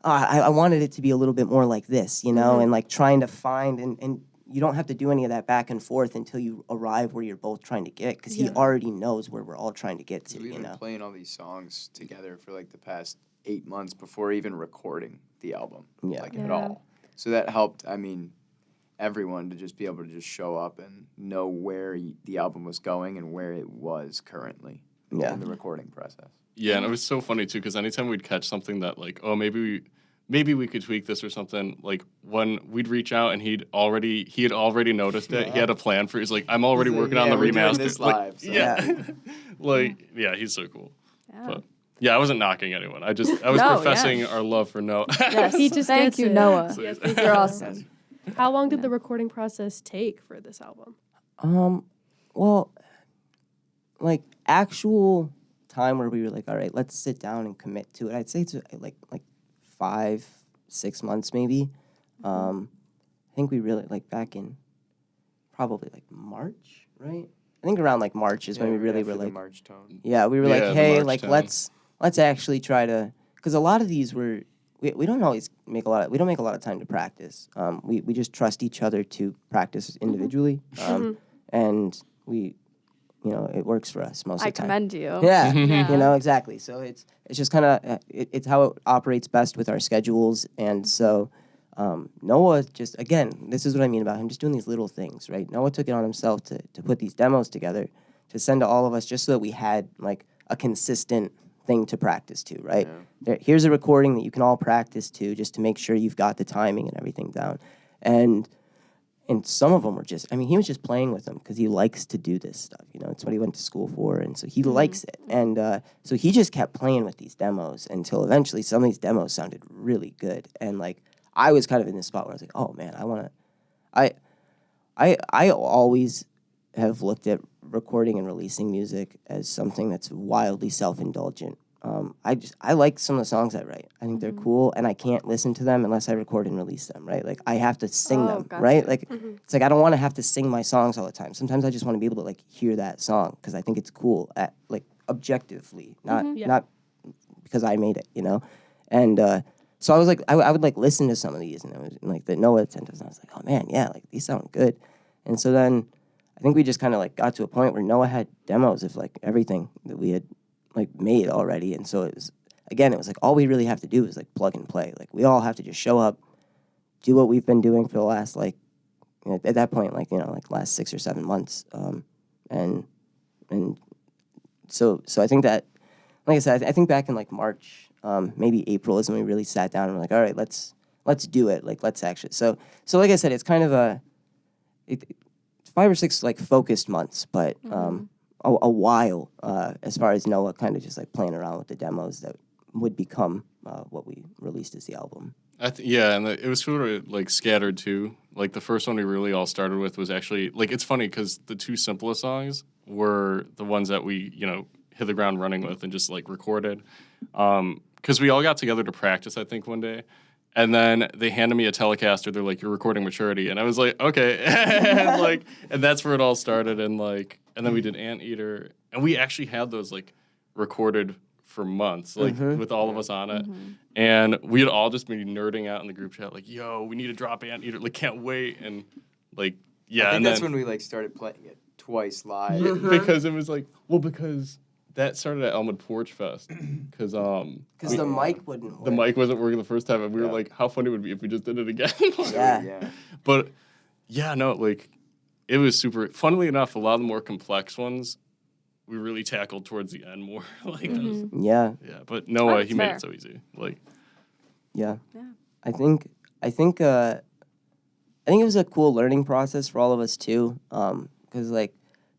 I wanted it to be a little bit more like this, and like trying to find and you don't have to do any of that back and forth until you arrive where you're both trying to get, because he already knows where we're all trying to get to. We've been playing all these songs together for like the past 8 months before even recording the album, Yeah. at Yeah. all. So that helped, everyone to just be able to just show up and know where the album was going and where it was currently Yeah. in the recording process. Yeah, and it was so funny too because anytime we'd catch something that like, oh, maybe we could tweak this or something. Like when we'd reach out and he had already noticed it. He had a plan for. He's like, I'm already He's like, working on the we're doing remaster. this Like, live, so- yeah, he's so cool. Yeah. But yeah, I wasn't knocking anyone. I was No, professing yeah. our love for Noah. Yes. He just Thank gets you, it. Noah. Yes, thank You're you. awesome. How long did the recording process take for this album? Well, like actual time where we were like, all right, let's sit down and commit to it. I'd say it's like 5-6 months maybe. I think we really like back in probably like March, right? I think around like March is when we really were the like, March tone. yeah, we were Yeah, like, the hey, March like tone. let's actually try to, because a lot of these were. We don't always we don't make a lot of time to practice. We just trust each other to practice individually, and we, it works for us most I of the time. commend you. Yeah, Yeah. exactly. So it's just kind of it's how it operates best with our schedules, and so Noah just again, this is what I mean about him just doing these little things, right? Noah took it on himself to put these demos together, to send to all of us, just so that we had like a consistent thing to practice to, right? Here's a recording that you can all practice to, just to make sure you've got the timing and everything down. And some of them were just, he was just playing with them because he likes to do this stuff, it's what he went to school for, and so he likes it. And so he just kept playing with these demos until eventually some of these demos sounded really good. And like, I was kind of in this spot where I was like, oh man, I always have looked at recording and releasing music as something that's wildly self-indulgent. I like some of the songs I write. I think they're cool, and I can't listen to them unless I record and release them, right? Like, I have to sing them, gotcha. right? Like, it's like I don't want to have to sing my songs all the time. Sometimes I just want to be able to, like, hear that song because I think it's cool, objectively, not Yeah. not because I made it, And so I was like, I would, like, listen to some of these, and it was, like, the Noah attentives, and I was like, oh, man, yeah, like, these sound good. And so then I think we just kind of, like, got to a point where Noah had demos of, like, everything that we had, like, made already. And so it was like all we really have to do is like plug and play. Like, we all have to just show up, do what we've been doing for the last at that point, last 6 or 7 months. And so I think that, like I said, I think back in like March, maybe April is when we really sat down and we're like, all right, let's do it. Like, let's actually. So like I said, it's kind of it's 5 or 6 like focused months, but a while as far as Noah kind of just like playing around with the demos that would become what we released as the album. And it was sort of like scattered too. Like the first one we really all started with was actually like, it's funny because the 2 simplest songs were the ones that we hit the ground running with and just like recorded. Because we all got together to practice, I think, one day. And then they handed me a Telecaster. They're like, "You're recording Maturity," and I was like, "Okay." and that's where it all started. And then we did Anteater, and we actually had those like recorded for months, like with all of us on it. And we had all just been nerding out in the group chat, like, "Yo, we need to drop Anteater. Like, can't wait." And like, yeah, I think and that's then, when we like started playing it twice live. because it was like, because that started at Elmwood Porch Fest, because the mic wouldn't work. the mic wasn't working the first time, and we were Yeah. like, how funny would it be if we just did it again? Yeah. But, yeah, no, like, it was super... Funnily enough, a lot of the more complex ones, we really tackled towards the end more. Those. Yeah. Yeah, but Noah, That's he made fair. it so easy. Like, Yeah. Yeah. I think it was a cool learning process for all of us too. Because like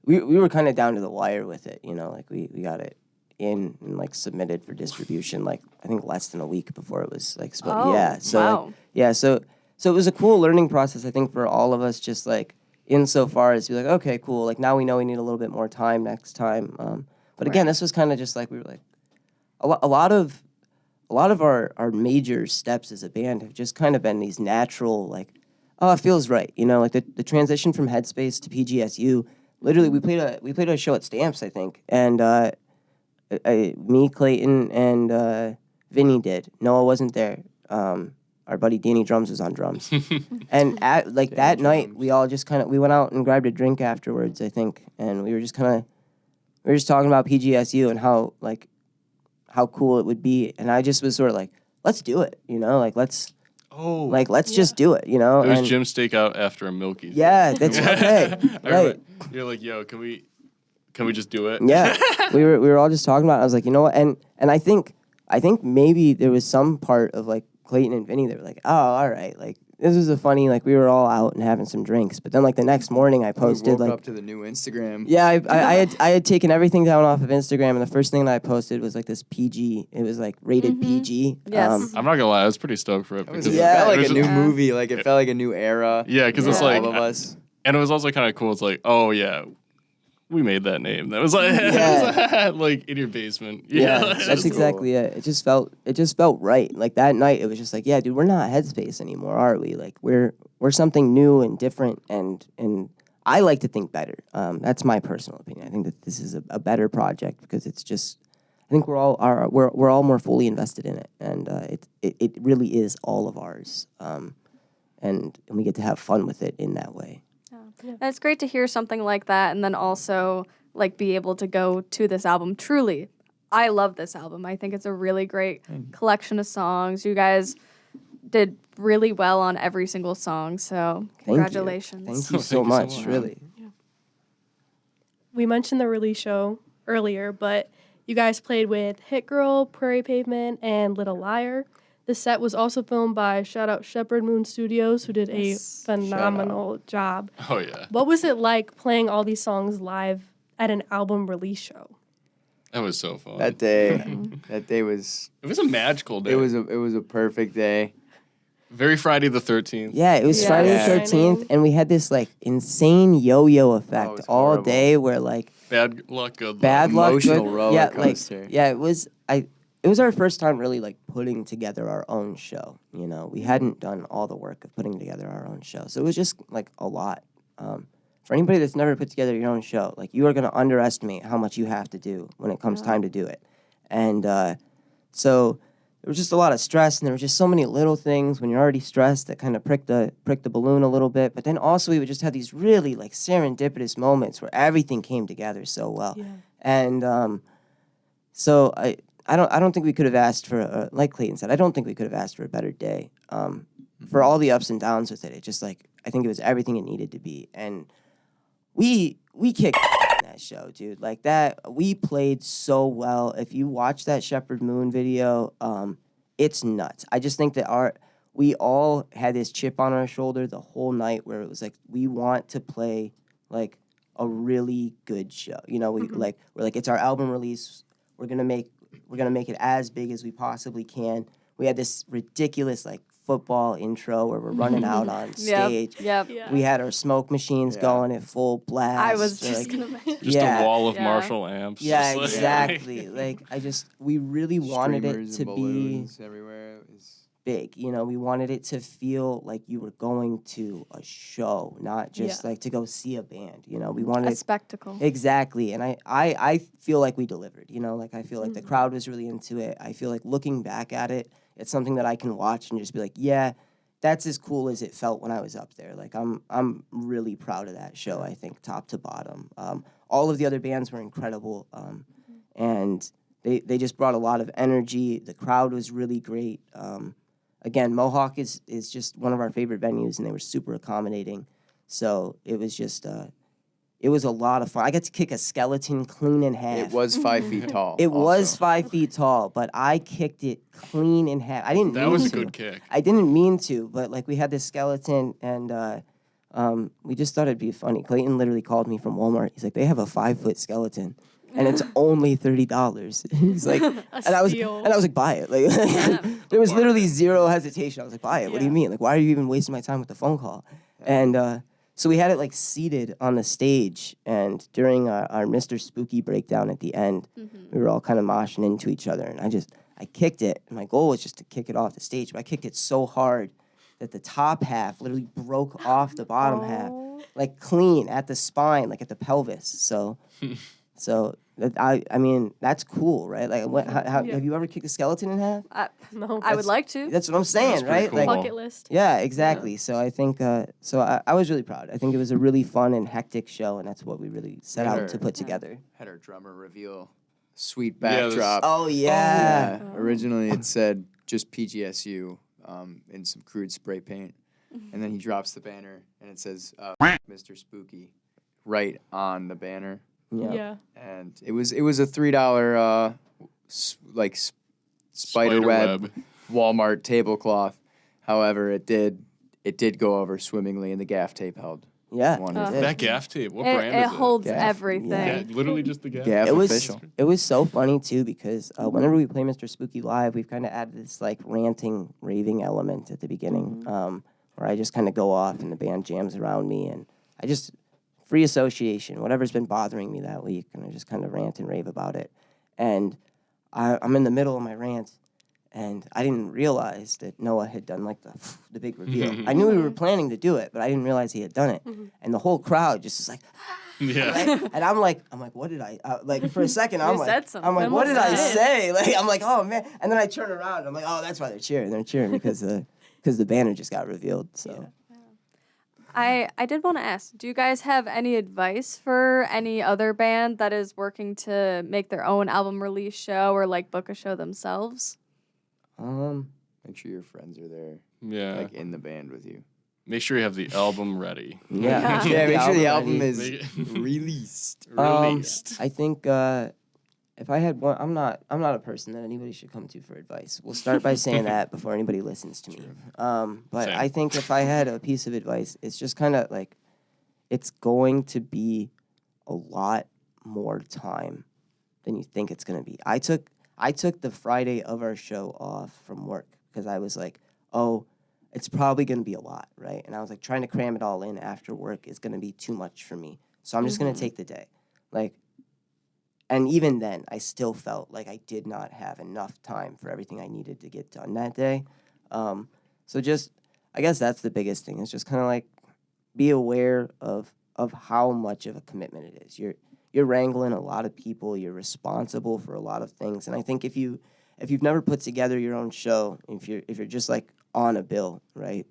we were kind of down to the wire with it, like we got it in and like submitted for distribution like I think less than a week before it was like Oh, so wow. like, yeah, so it was a cool learning process I think for all of us, just like insofar as be like, okay, cool, like now we know we need a little bit more time next time. But again, this was kind of just like we were like a lot of our major steps as a band have just kind of been these natural, like, oh, it feels right, like the transition from Headspace to PGSU. Literally, we played a show at Stamps, I think, and me, Clayton, and Vinny did. Noah wasn't there. Our buddy Danny Drums was on drums, and that night we all just we went out and grabbed a drink afterwards, I think, and we were just talking about PGSU and how how cool it would be, and I just was sort of like, let's do it, like let's just do it, It was and Jim's Stakeout after a Milky's. yeah, that's okay, right. You're like, yo, can we just do it? Yeah, we were all just talking about it. I was like, you know what, and I think maybe there was some part of like Clayton and Vinny that were like, oh, all right, like this was a funny, like we were all out and having some drinks, but then like the next morning I posted we woke like up to the new Instagram. yeah, I had taken everything down off of Instagram, and the first thing that I posted was like this PG. It was like rated PG. Yes. I'm not gonna lie, I was pretty stoked for it. It was, because it felt like was a new just- movie. Like it felt like a new era. Yeah, because it's for like, all of us. and it was also kind of cool. It's like, oh yeah, we made that name. That was like, Yeah. like in your basement. Yeah, That's that's cool. exactly it. It just felt right. Like that night, it was just like, yeah, dude, we're not Headspace anymore, are we? Like we're something new and different, and I like to think better. That's my personal opinion. I think that this is a better project because it's just, I think we're all more fully invested in it, and it really is all of ours, and we get to have fun with it in that way. And it's great to hear something like that, and then also like be able to go to this album. Truly, I love this album. I think it's a really great collection of songs. You guys did really well on every single song, so congratulations. Thank you Thank so you so much, much. really. We mentioned the release show earlier, but you guys played with Hit Girl, Prairie Pavement, and Little Liar. The set was also filmed by shout out Shepherd Moon Studios, who did a phenomenal job. Oh yeah, What was it like playing all these songs live at an album release show? that was so fun. That day was It was a magical day. it was a perfect day. very Friday the 13th. Yeah, it was Yeah. Friday Yeah. the 13th, and we had this like insane yo-yo effect was all horrible. day where like Bad luck, good luck. bad luck, Emotional good, roller yeah, coaster. like yeah, it was our first time really like putting together our own show. We hadn't done all the work of putting together our own show, so it was just like a lot. For anybody that's never put together your own show, like you are going to underestimate how much you have to do when it comes time to do it, and so there was just a lot of stress, and there were just so many little things when you're already stressed that kind of prick the balloon a little bit. But then also we would just have these really like serendipitous moments where everything came together so well, and so I don't think we could have asked for like Clayton said, I don't think we could have asked for a better day. For all the ups and downs with it, it just like I think it was everything it needed to be, and we kicked in that show, dude. Like that, we played so well. If you watch that Shepherd Moon video, it's nuts. I just think that we all had this chip on our shoulder the whole night, where it was like we want to play like a really good show. We're like it's our album release. We're gonna make it as big as we possibly can. We had this ridiculous like football intro where we're running out on stage. Yep. Yeah. We had our smoke machines going at full blast. I was We're just like, gonna mention. Just Yeah. a wall of Yeah. Marshall amps. yeah, just like- exactly. Like we really wanted it Streamers to and be balloons everywhere. It was- big. We wanted it to feel like you were going to a show, not just like to go see a band. We wanted A it spectacle. exactly, and I feel like we delivered. Like I feel like the crowd was really into it. I feel like looking back at it, it's something that I can watch and just be like, yeah, that's as cool as it felt when I was up there. Like I'm really proud of that show. I think top to bottom. All of the other bands were incredible, and they just brought a lot of energy. The crowd was really great. Again, Mohawk is just one of our favorite venues, and they were super accommodating. So it was just it was a lot of fun. I got to kick a skeleton clean in half. It was 5 feet tall. It was also. 5 feet tall, but I kicked it clean in half. I didn't That mean was a to. good kick. I didn't mean to, but like we had this skeleton, and we just thought it'd be funny. Clayton literally called me from Walmart. He's like, they have a 5-foot skeleton, and it's only $30. He's like, and I was like, buy it. Like there was literally zero hesitation. I was like, buy it. What do you mean? Like, why are you even wasting my time with the phone call? And so we had it like seated on the stage, and during our Mr. Spooky breakdown at the end, we were all kind of moshing into each other, and I kicked it, and my goal was just to kick it off the stage, but I kicked it so hard that the top half literally broke off the bottom half, like clean at the spine, like at the pelvis. So I mean that's cool, right? Like have you ever kicked a skeleton in half? No. I would like to. That's what I'm saying, pretty right? cool. Like Bucket list. yeah, exactly. So I think I was really proud. I think it was a really fun and hectic show, and that's what we really set out to put together. Had our drummer reveal sweet Yeah, this- backdrop. Oh yeah. Originally it said just PGSU in some crude spray paint, and then he drops the banner and it says Mr. Spooky right on the banner, Yeah. and it was a $3 spider web Walmart tablecloth. However, it did go over swimmingly, and the gaff tape held. Yeah. Wonderful. That gaff tape. What brand It is holds Gaff. everything. Yeah, literally just the gaff. Gaff It was official. it was so funny too because whenever we play Mr. Spooky live, we've kind of added this like ranting, raving element at the beginning, where I just kind of go off and the band jams around me, and I just free association, whatever's been bothering me that week, and I just kind of rant and rave about it. And I'm in the middle of my rant, and I didn't realize that Noah had done like the big reveal. I knew we were planning to do it, but I didn't realize he had done it. And the whole crowd just is like, Yeah. right? And I'm like, what did I like? For a second, I'm You like, said something. I'm like, what did Almost I did. say? Like, I'm like, oh man. And then I turn around, and I'm like, oh, that's why they're cheering. They're cheering because the banner just got revealed. So I did want to ask, do you guys have any advice for any other band that is working to make their own album release show or like book a show themselves? Make sure your friends are there, Yeah. like in the band with you. Make sure you have the album ready. yeah, Yeah, make sure the album ready. is Make it- released. Released. I think if I had one, I'm not a person that anybody should come to for advice. We'll start by saying that before anybody listens to me. But Same. I think if I had a piece of advice, it's just kind of like it's going to be a lot more time than you think it's going to be. I took the Friday of our show off from work because I was like, oh, it's probably going to be a lot, right? And I was like, trying to cram it all in after work is going to be too much for me. So I'm just going to take the day. Like, and even then, I still felt like I did not have enough time for everything I needed to get done that day. So just, I guess that's the biggest thing. It's just kind of like be aware of how much of a commitment it is. You're wrangling a lot of people. You're responsible for a lot of things. And I think if you've never put together your own show, if you're just like on a bill, right?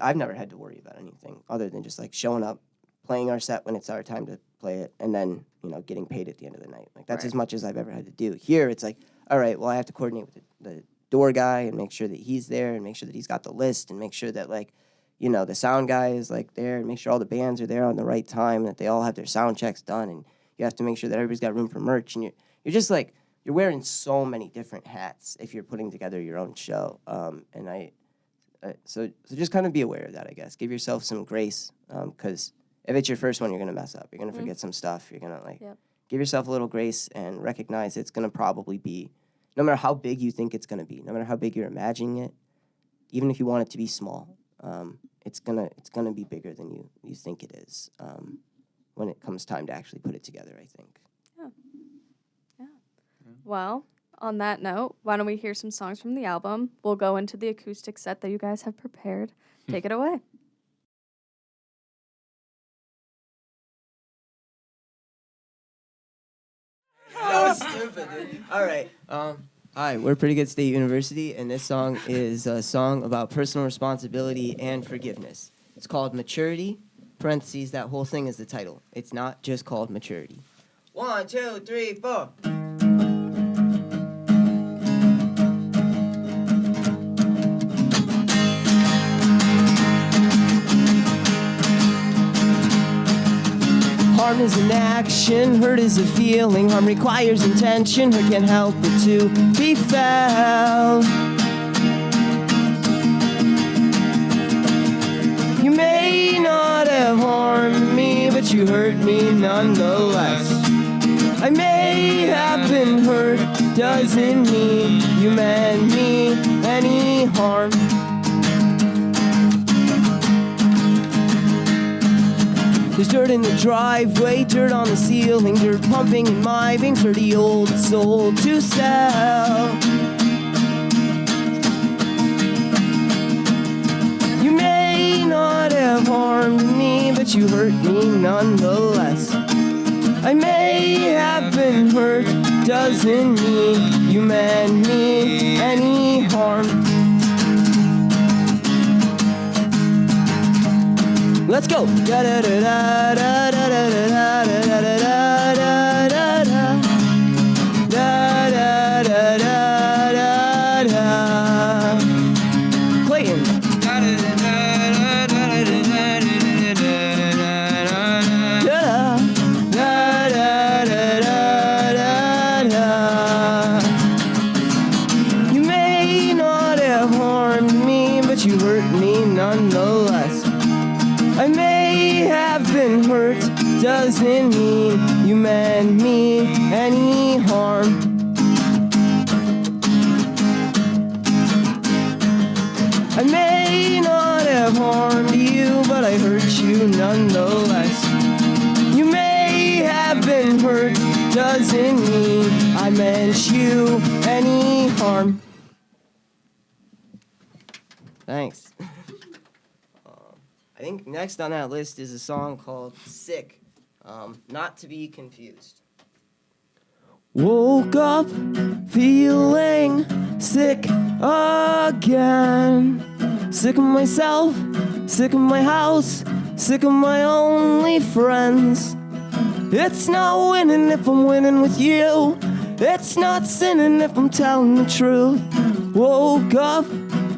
I've never had to worry about anything other than just like showing up, playing our set when it's our time to play it, and then getting paid at the end of the night. Like that's as much as I've ever had to do. Here it's like, all right, well I have to coordinate with the door guy and make sure that he's there and make sure that he's got the list and make sure that like the sound guy is like there and make sure all the bands are there on the right time and that they all have their sound checks done, and you have to make sure that everybody's got room for merch, and you're just like you're wearing so many different hats if you're putting together your own show. So just kind of be aware of that, I guess. Give yourself some grace, because if it's your first one, you're gonna mess up. You're gonna forget some stuff. You're gonna give yourself a little grace and recognize it's gonna probably be, no matter how big you think it's gonna be, no matter how big you're imagining it, even if you want it to be small, it's gonna be bigger than you think it is when it comes time to actually put it together, I think. Well, on that note, why don't we hear some songs from the album? We'll go into the acoustic set that you guys have prepared. Take it away. So stupid, dude. All right. Hi, we're Pretty Good Sate University, and this song is a song about personal responsibility and forgiveness. It's called Maturity. Parentheses, that whole thing is the title. It's not just called Maturity. 1, 2, 3, 4. Harm is an action, hurt is a feeling. Harm requires intention, hurt can't help but to be felt. You may not have harmed me, but you hurt me nonetheless. I may have been hurt, doesn't mean you meant me any harm. There's dirt in the driveway, dirt on the ceiling, dirt pumping in my veins, dirty old soul to sell. You may not have harmed me, but you hurt me nonetheless. I may have been hurt, doesn't mean you meant me any harm. Let's go. Da da da da da da da da da da da da da. but you hurt me nonetheless. I may have been hurt, doesn't mean you meant me any harm. I may not have harmed you, but I hurt you nonetheless. You may have been hurt, doesn't mean I meant you any harm. Thanks. I think next on that list is a song called Sick, not to be confused. Woke up feeling sick again. Sick of myself, sick of my house, sick of my only friends. It's not winning if I'm winning with you. It's not sinning if I'm telling the truth. Woke up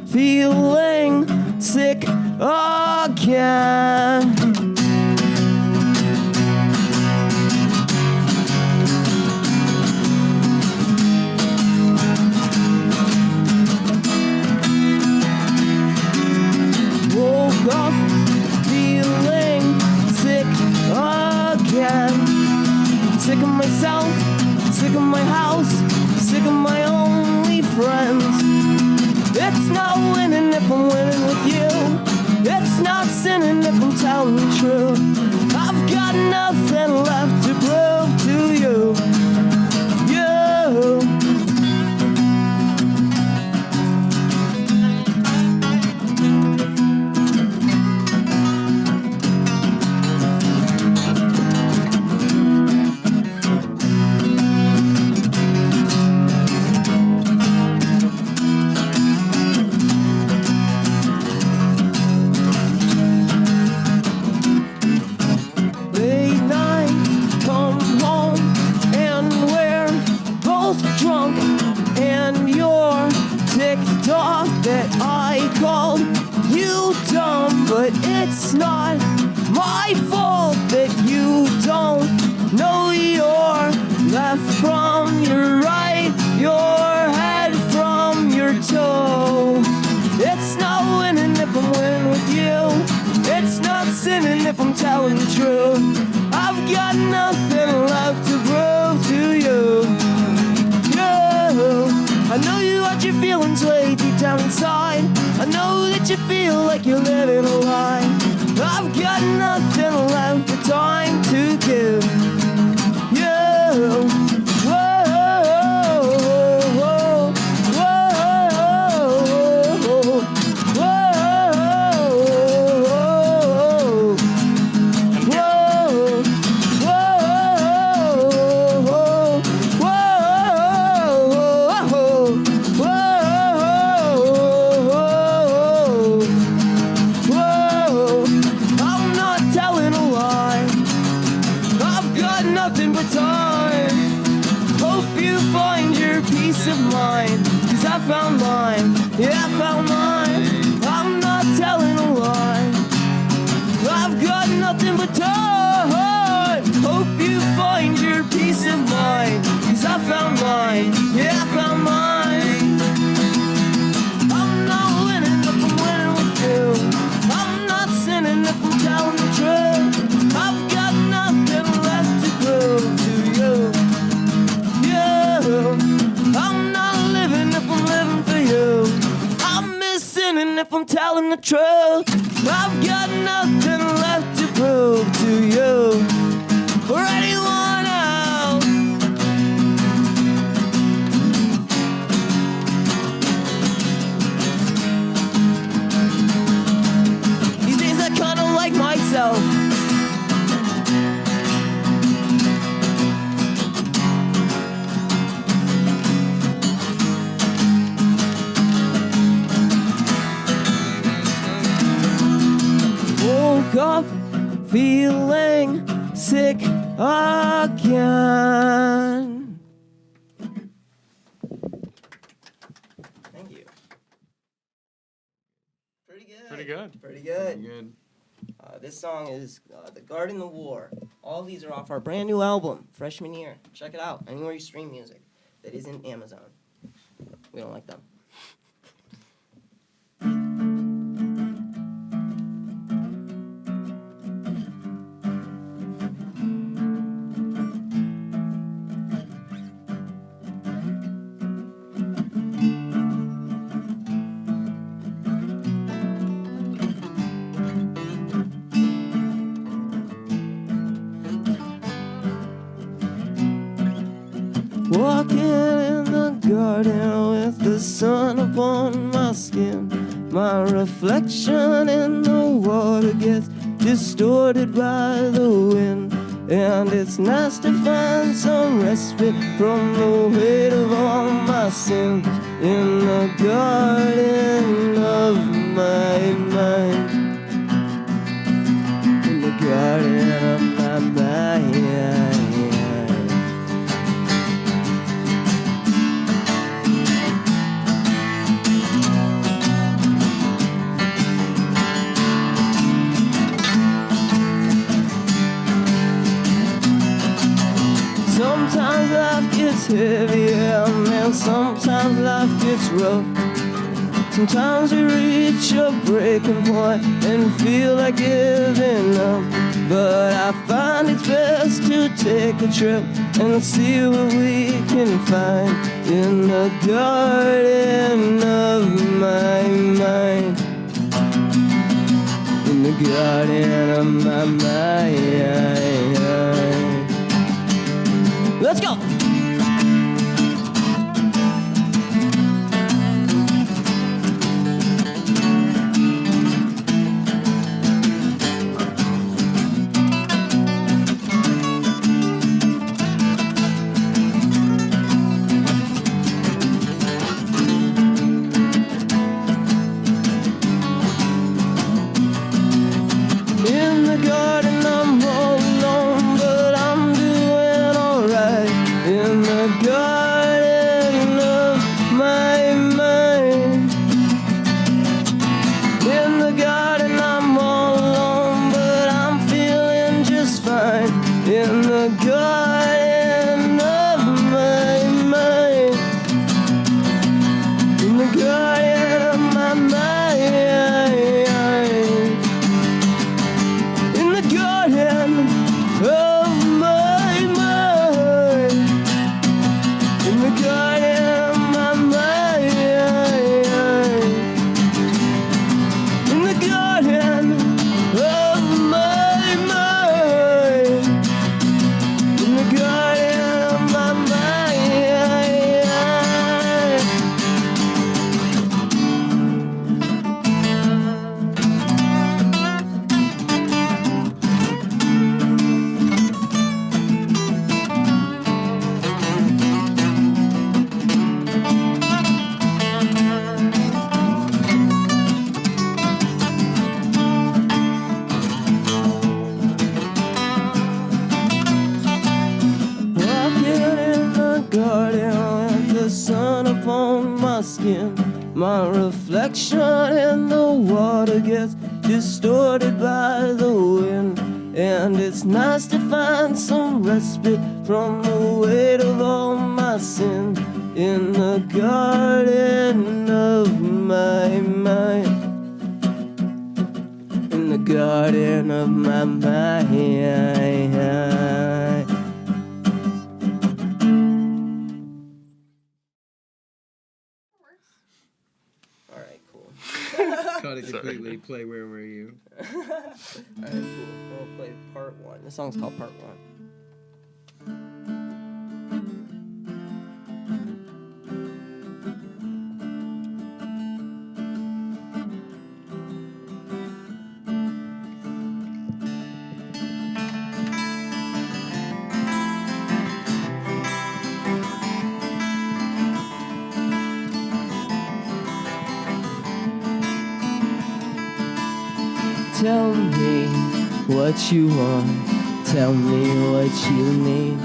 feeling sick again. Woke up feeling sick again. Sick of myself, sick of my house, sick of my only friends. It's not winning if I'm winning with you. It's not sinning if I'm telling the truth. I've got nothing left to prove to you. You. Late night, come home, and we're both drunk, and you're ticked off that I called you dumb, but it's not my fault that you don't know your left from your right, your head from your toes. It's not winning if I'm winning with you. It's not sinning if I'm telling the truth. I've got nothing left to prove to you. You. I know you got your feelings way deep down inside. I know that you feel like you're living a lie. I've got nothing left for time to give. You. Whoa, whoa, whoa, nothing but time. Hope you find your peace of mind, 'cause I found mine, yeah, I found mine. I'm not telling a lie. I've got nothing but time. Hope you find your peace of mind, 'cause I found mine, yeah, I found mine. I'm not winning if I'm winning with you. I'm not sinning if I'm telling the truth. I've got nothing left to prove to you. I'm not living if I'm living for you. I'm missing if I'm telling the truth. I've got nothing left to prove to you or anyone else. These days I kinda like myself. Woke up feeling sick again. Thank you. Pretty good. Pretty good. Pretty good. Good. This song is The Garden of War. All these are off our brand new album, freshman year. Check it out anywhere you stream music that isn't Amazon. We don't like them. Walking in the garden with the sun upon my skin. My reflection in the water gets distorted by the wind. And it's nice to find some respite from the weight of all my sins in the garden of my mind. In the garden of my mind. Sometimes life gets heavy, and sometimes life gets rough. Sometimes we reach a breaking point and feel like giving up. But I find it's best to take a trip and see what we can find in the garden of my mind. In the garden of my mind. Let's go! In the garden I'm all alone, but I'm doing alright. In the garden of my mind. In the garden I'm all alone, but I'm feeling just fine. In the garden of my mind. In the garden of my mind. In the garden of my mind. In the garden of my mind. In the garden of my mind. In the garden of my mind. Walking in the garden with the sun upon my skin. My reflection in the water gets distorted by the wind. And it's nice to find some respite from the weight of all my sins in the garden of my mind. In the garden of my mind. All right, cool. Cut it completely. Play Where Were You? All right, cool. We'll play part one. The song's called Part One. Tell me what you want, tell me what you need.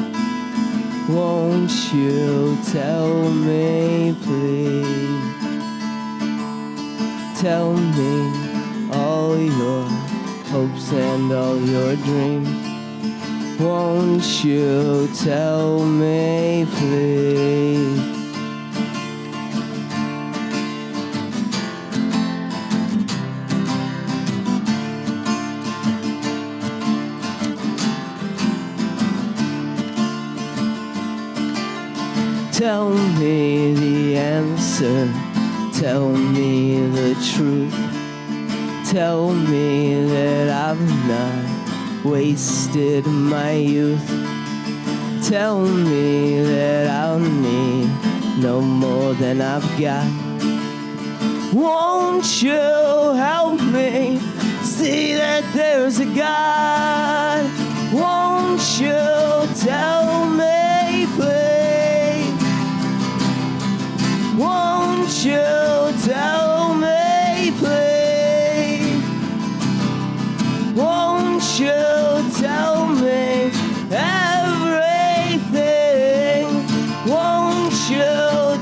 Won't you tell me, please? Tell me all your hopes and all your dreams. Won't you tell me, please? Tell me the answer, tell me the truth. Tell me that I've not wasted my youth. tell me that I'll need no more than I've got? Won't you help me see that there's a God? Won't you tell me, please? Won't you tell me, please? Won't you tell me everything? Won't you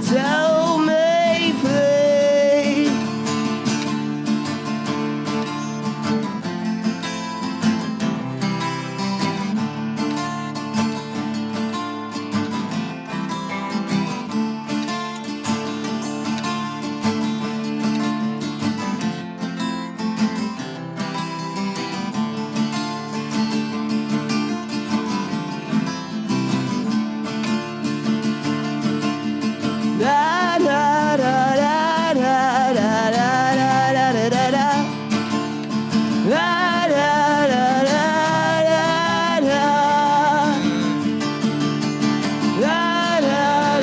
tell me, please? Da da da da da da da da da da da. Da da da da da da. Da da da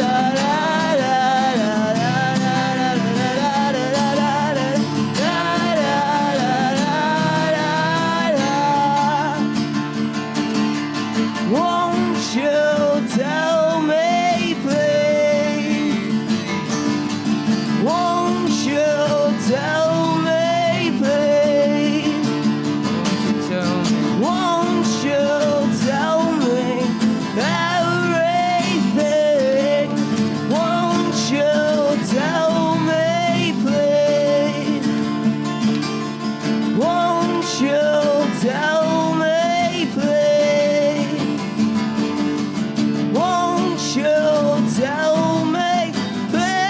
da da. Won't you tell me, please? Won't you tell me, please? Won't you tell me everything? Won't you tell me, please? Won't you tell me, please? Won't you tell me, please?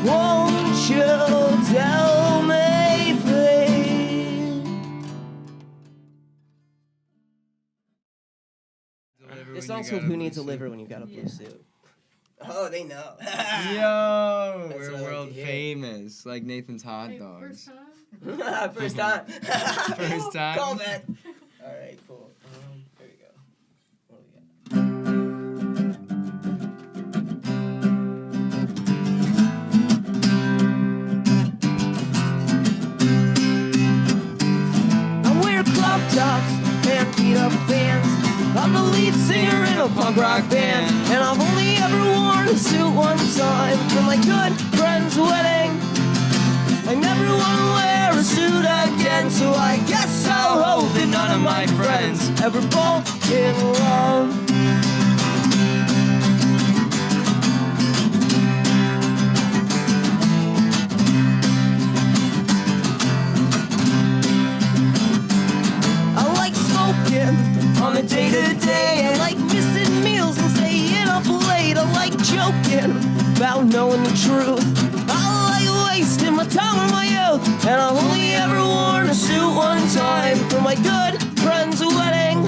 Won't you tell me, please? This song's called Who Needs a Liver When You've Got a Blue Suit. Oh, they know. Yo, That's we're what I like world to hear. famous, like Nathan's hot dogs. First time. First time? Call back. All right, cool. Here we go. What do we got? I wear crop tops and beat up bands. I'm the lead singer in a punk rock band, and I've only ever worn a suit one time for my good friend's wedding. I never want to wear a suit again, so I guess I'll hope that none of my friends ever fall in love. I like smoking on the day-to-day. I like missing meals and staying up late. I like joking about knowing the truth. I like wasting my time on my youth, and I've only ever worn a suit one time for my good friend's wedding.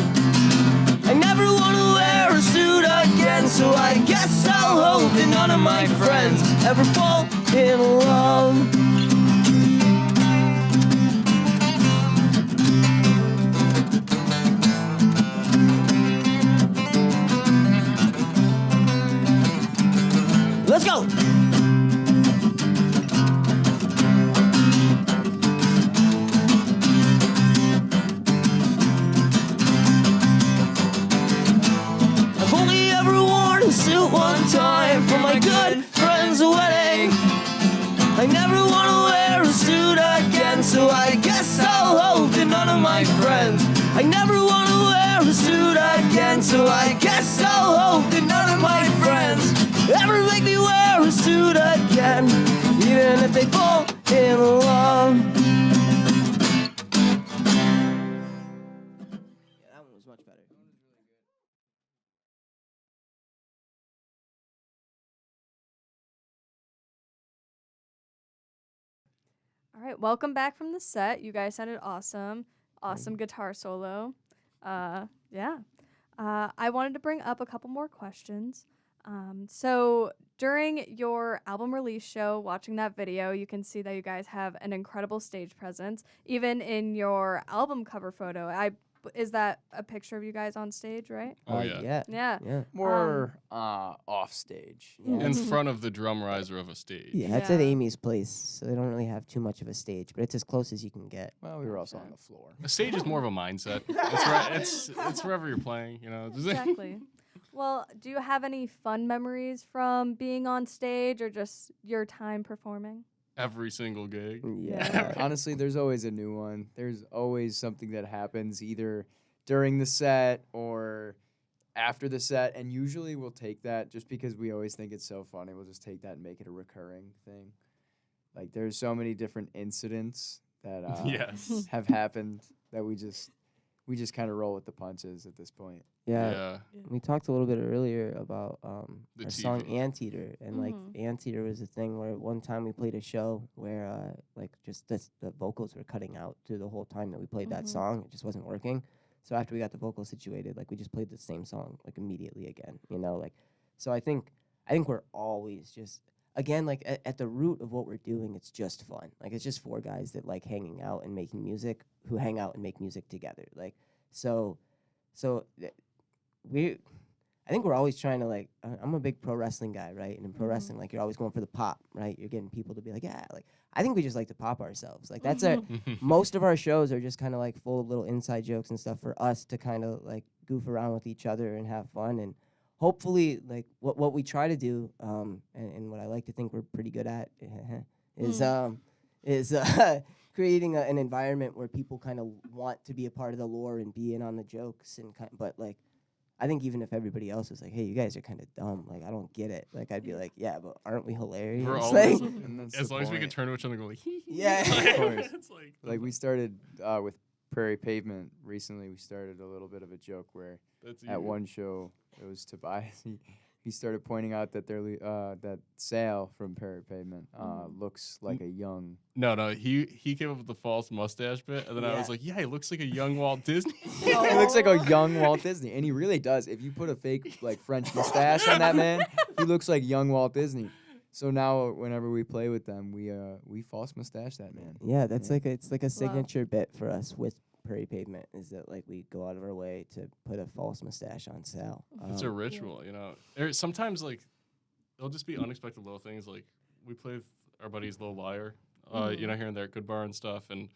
I never want to wear a suit again, so I guess I'll hope that none of my friends ever fall in love. Let's go! I've only ever worn a suit one time for my good friend's wedding. I never want to wear a suit again, so I guess I'll hope that none of my friends. I never want to wear a suit again, so I guess I'll hope that none of my friends ever make me wear a suit again, even if they fall in love. Yeah, that one was much better. All right, welcome back from the set. You guys sounded awesome. Awesome guitar solo. Yeah. I wanted to bring up a couple more questions. So during your album release show, watching that video, you can see that you guys have an incredible stage presence. Even in your album cover photo, I Is that a picture of you guys on stage, right? Oh, yeah. Yeah. Yeah. Yeah. More off stage. Yeah. In front of the drum riser of a stage. Yeah, it's at Yeah. Amy's place, so they don't really have too much of a stage, but it's as close as you can get. Well, we were also on the floor. A stage is more of a mindset. It's wherever you're playing, you know. Exactly. Well, do you have any fun memories from being on stage or just your time performing? Every single gig. Yeah. Honestly, there's always a new one. There's always something that happens either during the set or after the set, and usually we'll take that just because we always think it's so funny. We'll just take that and make it a recurring thing. Like there's so many different incidents that Yes. have happened that we just kind of roll with the punches at this point. Yeah. We talked a little bit earlier about The our song TV. Anteater, and like Anteater was a thing where one time we played a show where like just the vocals were cutting out through the whole time that we played that song. It just wasn't working. So after we got the vocals situated, like we just played the same song like immediately again, you know, like. So I think we're always just, again, like at the root of what we're doing, it's just fun. Like it's just four guys that like hanging out and making music, who hang out and make music together. Like so I think we're always trying to like, I'm a big pro wrestling guy, right? And in pro wrestling, like you're always going for the pop, right? You're getting people to be like, yeah, like I think we just like to pop ourselves. Like that's our, most of our shows are just kind of like full of little inside jokes and stuff for us to kind of like goof around with each other and have fun. And hopefully like what we try to do, and what I like to think we're pretty good at is creating an environment where people kind of want to be a part of the lore and be in on the jokes and but like I think even if everybody else was like, hey, you guys are kind of dumb, like I don't get it, like I'd be like, yeah, but aren't we hilarious? We're Like, always, And that's as the long as we can point. turn to each other and go like, hee hee. Yeah. Of course. It's like, Like we started with Prairie Pavement recently. We started a little bit of a joke where that's at you. one show it was Tobias. He started pointing out that that Sal from Prairie Pavement looks like a young. No, he came up with the false mustache bit, and then I was Yeah. like, yeah, he looks like a young Walt Disney. He looks like a young Walt Disney, and he really does. If you put a fake like French mustache on that man, he looks like young Walt Disney. So now whenever we play with them, we false mustache that man. yeah, that's like it's like a signature bit for us with Prairie Pavement is that like we go out of our way to put a false mustache on Sal. It's a ritual, you know. Sometimes like it'll just be unexpected little things. Like we play with our buddies Low Liar, you know, here and there at Good Bar and stuff. And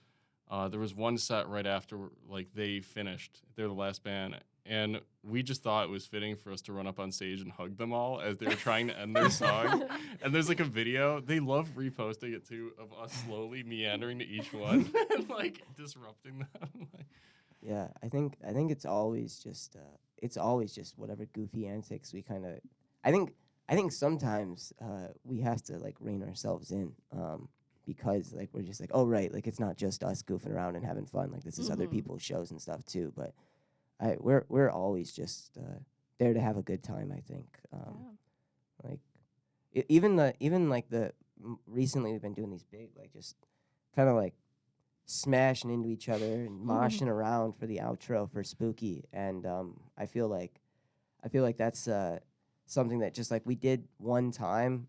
there was one set right after like they finished. They're the last band, and we just thought it was fitting for us to run up on stage and hug them all as they were trying to end their song. And there's like a video. They love reposting it too of us slowly meandering to each one and like disrupting them. Like, Yeah, I think it's always just whatever goofy antics we kind of. I think sometimes we have to like rein ourselves in because like we're just like, oh right, like it's not just us goofing around and having fun. Like this is other people's shows and stuff too. But we're always just there to have a good time. I think like recently we've been doing these big like just kind of like smashing into each other and moshing around for the outro for Spooky, and I feel like that's something that just like we did one time,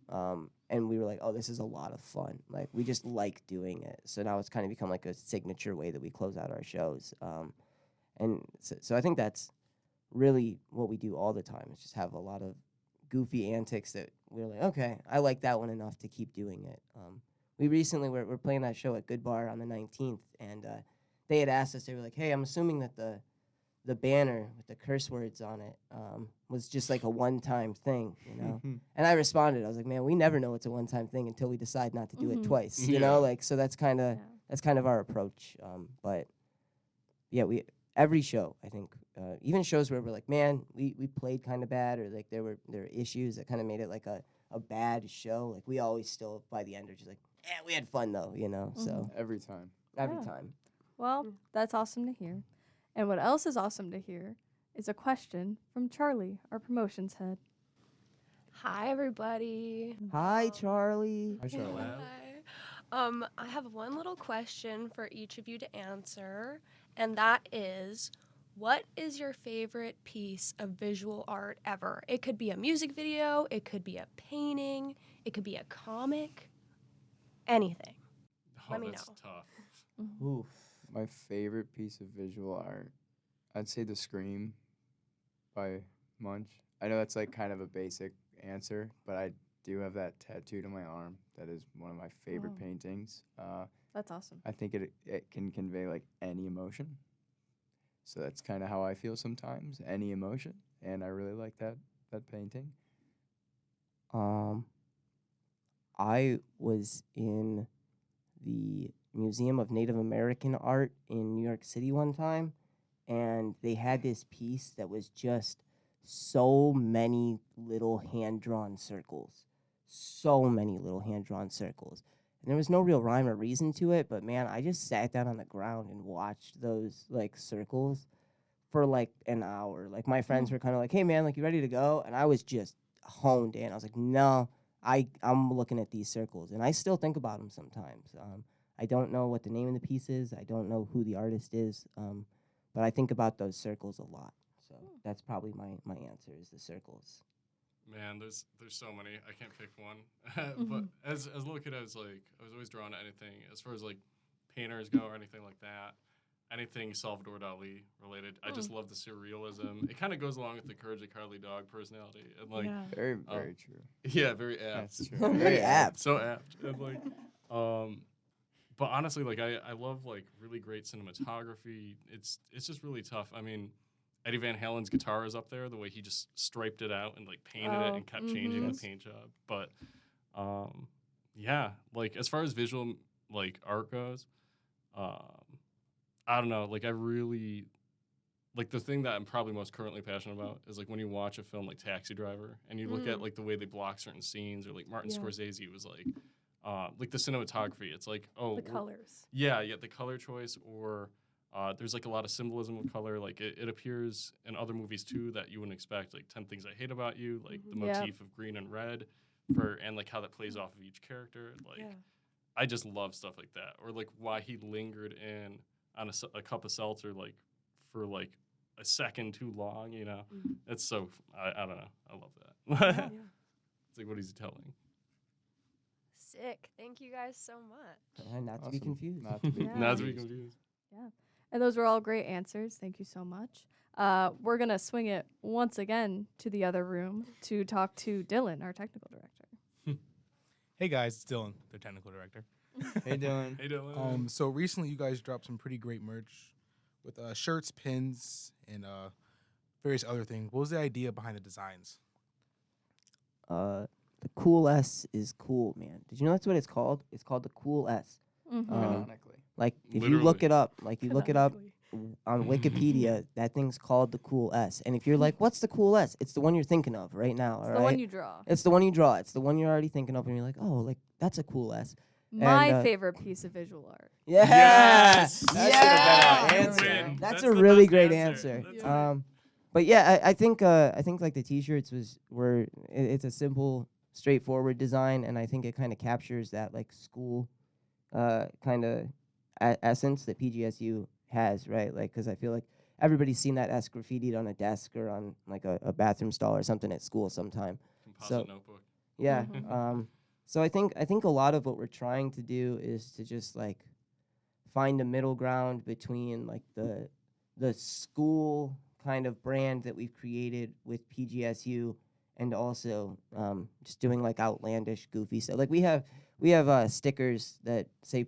and we were like, oh, this is a lot of fun. Like we just like doing it. So now it's kind of become like a signature way that we close out our shows, and so I think that's really what we do all the time. Is just have a lot of goofy antics that we're like, okay, I like that one enough to keep doing it. We recently we're playing that show at Good Bar on the 19th, and they had asked us. They were like, "Hey, I'm assuming that the banner with the curse words on it was just like a one-time thing, you know?" And I responded. I was like, "Man, we never know it's a one-time thing until we decide not to do it twice, you know? Like, so that's kind of our approach. But yeah, every show, I think, even shows where we're like, man, we played kind of bad, or like there were issues that kind of made it like a bad show. Like we always still by the end are just like, yeah, we had fun though, you know. So Every time. every time. Well, that's awesome to hear. And what else is awesome to hear is a question from Charlie, our promotions head. Hi, everybody. Hi, Charlie. Hi, Charlotte. Hi. I have one little question for each of you to answer, and that is, what is your favorite piece of visual art ever? It could be a music video, it could be a painting, it could be a comic, anything. oh, Let me that's know. tough. Oof. My favorite piece of visual art. I'd say The Scream by Munch. I know that's like kind of a basic answer, but I do have that tattooed on my arm. That is one of my favorite paintings. That's awesome. I think it can convey like any emotion. So that's kind of how I feel sometimes, any emotion, and I really like that painting. I was in the Museum of Native American Art in New York City one time, and they had this piece that was just so many little hand-drawn circles. So many little hand-drawn circles. And there was no real rhyme or reason to it, but man, I just sat down on the ground and watched those like circles for like an hour. Like my friends were kind of like, "Hey man, like you ready to go?" And I was just honed in. I was like, "No, I'm looking at these circles," and I still think about them sometimes. I don't know what the name of the piece is. I don't know who the artist is, but I think about those circles a lot. So that's probably my answer is the circles. Man, there's so many. I can't pick one. But as a little kid, I was always drawn to anything as far as like painters go or anything like that. Anything Salvador Dali related. I just love the surrealism. It kind of goes along with the Courage the Cowardly Dog personality. And like Very, very true. yeah, very apt. That's true. Very apt. So apt. And like but honestly, like I love like really great cinematography. It's just really tough. I mean, Eddie Van Halen's guitar is up there, the way he just striped it out and like painted it and kept changing the paint job. But yeah, like as far as visual like art goes, I don't know, like I really like the thing that I'm probably most currently passionate about is like when you watch a film like Taxi Driver and you look at like the way they block certain scenes, or like Martin Scorsese was like the cinematography. It's like, oh, The colors. Yeah, the color choice, or there's like a lot of symbolism with color. Like it appears in other movies too that you wouldn't expect. Like 10 Things I Hate About You, like the motif of green and red, and like how that plays off of each character. Like I just love stuff like that. Or like why he lingered in on a cup of seltzer like for like a second too long. You know, it's so I don't know. I love that. It's like what he's telling. Sick. Thank you guys so much. And not to be Awesome. confused. Not to be Not to be confused. Yeah. And those were all great answers. Thank you so much. We're going to swing it once again to the other room to talk to Dylan, our technical director. Hey guys, it's Dylan, their technical director. Hey, Dylan. Hey, Dylan. So recently you guys dropped some pretty great merch with shirts, pins, and various other things. What was the idea behind the designs? The Cool S is cool, man. Did you know that's what it's called? It's called the Cool S. Canonically. Like if Literally. you look it up, on Wikipedia, that thing's called the Cool S. And if you're like, what's the Cool S? It's the one you're thinking of right now. It's all the right? one you draw. It's the one you draw. It's the one you're already thinking of, and you're like, oh, like that's a cool S. My And, favorite piece of visual art. Yeah. Yes! That should've been our answer. Win. That's That's a the really best great answer. answer. That's But yeah, I think like the t-shirts it's a simple, straightforward design, and I think it kind of captures that like school kind of essence that PGSU has, right? Like, because I feel like everybody's seen that S graffitied on a desk or on like a bathroom stall or something at school sometime. Composite notebook. Yeah. So I think a lot of what we're trying to do is to just like find a middle ground between like the school kind of brand that we've created with PGSU and also just doing like outlandish, goofy stuff. Like we have stickers that say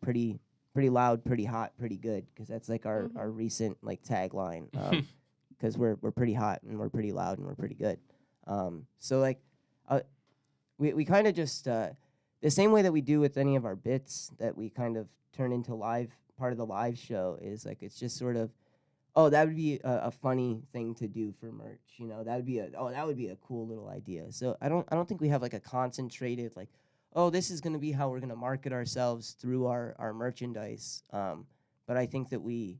pretty loud, pretty hot, pretty good, because that's like our recent like tagline. Because we're pretty hot and we're pretty loud and we're pretty good. So like we kind of just the same way that we do with any of our bits that we kind of turn into part of the live show is like it's just sort of, oh, that would be a funny thing to do for merch, you know. That would be a cool little idea. So I don't think we have like a concentrated like, oh, this is going to be how we're going to market ourselves through our merchandise. But I think we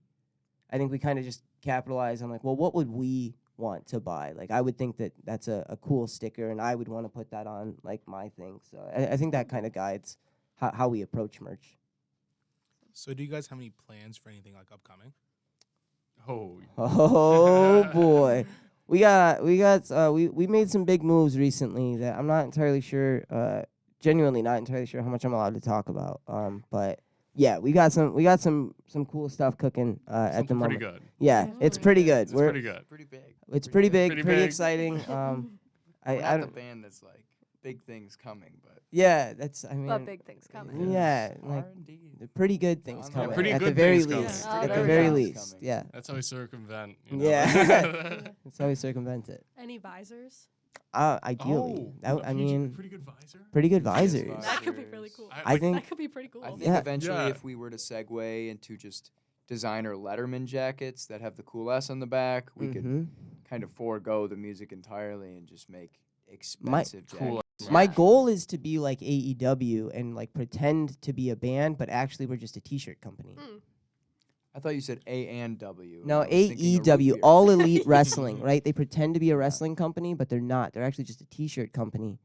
kind of just capitalize on like, well, what would we want to buy? Like I would think that that's a cool sticker, and I would want to put that on like my thing. So I think that kind of guides how we approach merch. So do you guys have any plans for anything like upcoming? Oh boy, we made some big moves recently that I'm not entirely sure, genuinely not entirely sure how much I'm allowed to talk about. But Yeah, we got some cool stuff cooking at the Something moment. pretty good. Yeah, it's pretty good. It's pretty good. Pretty big. It's pretty big, Pretty pretty big. exciting. I We're not the don't. band that's like big things coming, but Yeah, that's. I mean. But big things coming. Yeah, like R&D. the pretty good things Yeah, coming. pretty at the good very things coming. least. Yeah. Oh, At there the we very go. least. Coming. Yeah. That's how we circumvent. You know? Yeah. That's how we circumvent it. Any visors? Ideally, Oh, I mean, pretty good visor. pretty good visors. visor. That could be really cool. I think. That could be pretty cool. I think Yeah. eventually, Yeah. if we were to segue into just designer Letterman jackets that have the cool S on the back, we could Mhm. kind of forego the music entirely and just make expensive Cool. jackets. My goal is to be like AEW and like pretend to be a band, but actually we're just a T-shirt company. I thought you said A and W. No, I was thinking of root AEW, beer. All Elite Wrestling, right? They pretend to be a wrestling company, but they're not. They're actually just a T-shirt company.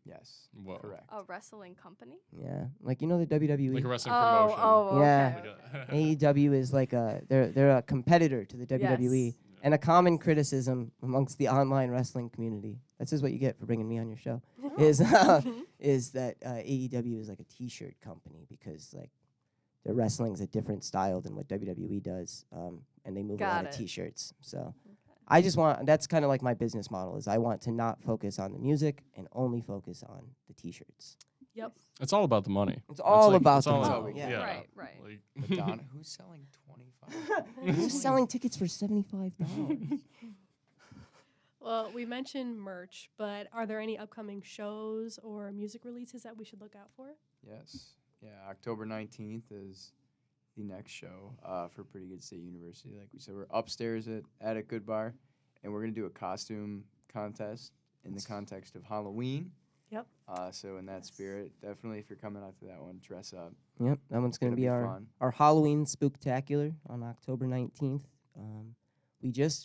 Yes, Whoa. correct. A wrestling company? Yeah, like you know the WWE. Like a wrestling Oh, promotion. oh, Yeah. okay. Like a- AEW is like they're a competitor to the WWE, Yes. and a common criticism amongst the online wrestling community. That's just what you get for bringing me on your show. is that AEW is like a T-shirt company because like their wrestling's a different style than what WWE does, and they move a lot Got of it. T-shirts. So I just want that's kind of like my business model is I want to not focus on the music and only focus on the T-shirts. Yep. It's all about the money. It's all like- about it's the all money. about- Yeah. Right, right. Like, Madonna, who's selling 25? Who's selling tickets for $75? Well, we mentioned merch, but are there any upcoming shows or music releases that we should look out for? Yes. Yeah, October 19th is the next show for Pretty Good Sate University. Like we said, we're upstairs at a good bar, and we're going to do a costume contest in the context of Halloween. Yep. So in that spirit, definitely if you're coming out to that one, dress up. Yep, that one's going to It'll be be our fun. Halloween spooktacular on October 19th.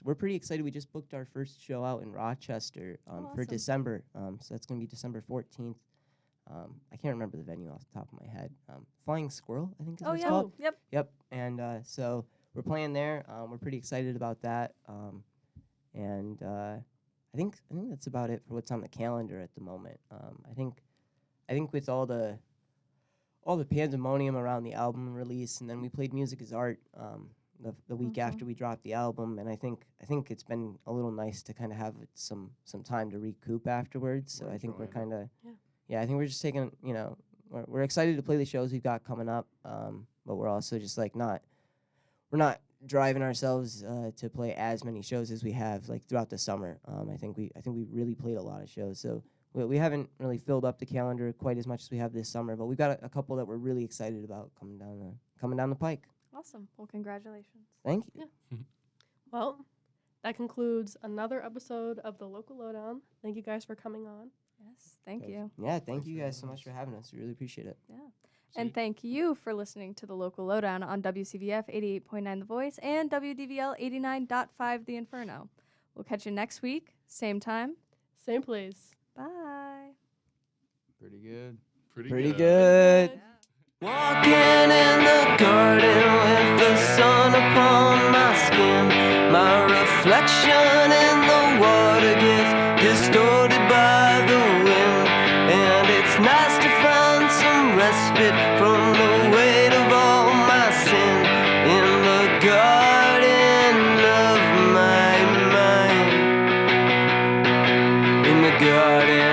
We're pretty excited. We just booked our first show out in Rochester for awesome. December. So that's going to be December 14th. I can't remember the venue off the top of my head. Flying Squirrel, I think is Oh, what it's yeah. called. Yep. Yep. And so we're playing there. We're pretty excited about that. And I think that's about it for what's on the calendar at the moment. I think with all the pandemonium around the album release, and then we played Music is Art the week after we dropped the album, and I think it's been a little nice to kind of have some time to recoup afterwards. So I think we're enjoying kind of I think we're just taking we're excited to play the shows we've got coming up, but we're also just like we're not driving ourselves to play as many shows as we have like throughout the summer. I think we really played a lot of shows, so we haven't really filled up the calendar quite as much as we have this summer. But we've got a couple that we're really excited about coming down the pike. Awesome. Well, congratulations. Thank you. Well, that concludes another episode of the Local Lowdown. Thank you guys for coming on. Yes, thank Thanks. you. Yeah, thank you guys so much for having us. We really appreciate it. Yeah. And thank you for listening to the Local Lowdown on WCVF 88.9 The Voice and WDVL 89.5 The Inferno. We'll catch you next week, same time. Same place. Bye. Pretty good. Pretty good. Walking in the garden with the sun upon my skin. My reflection in the water gets distorted by the wind. And it's nice to find some respite from the weight of all my sin in the garden of my mind. In the garden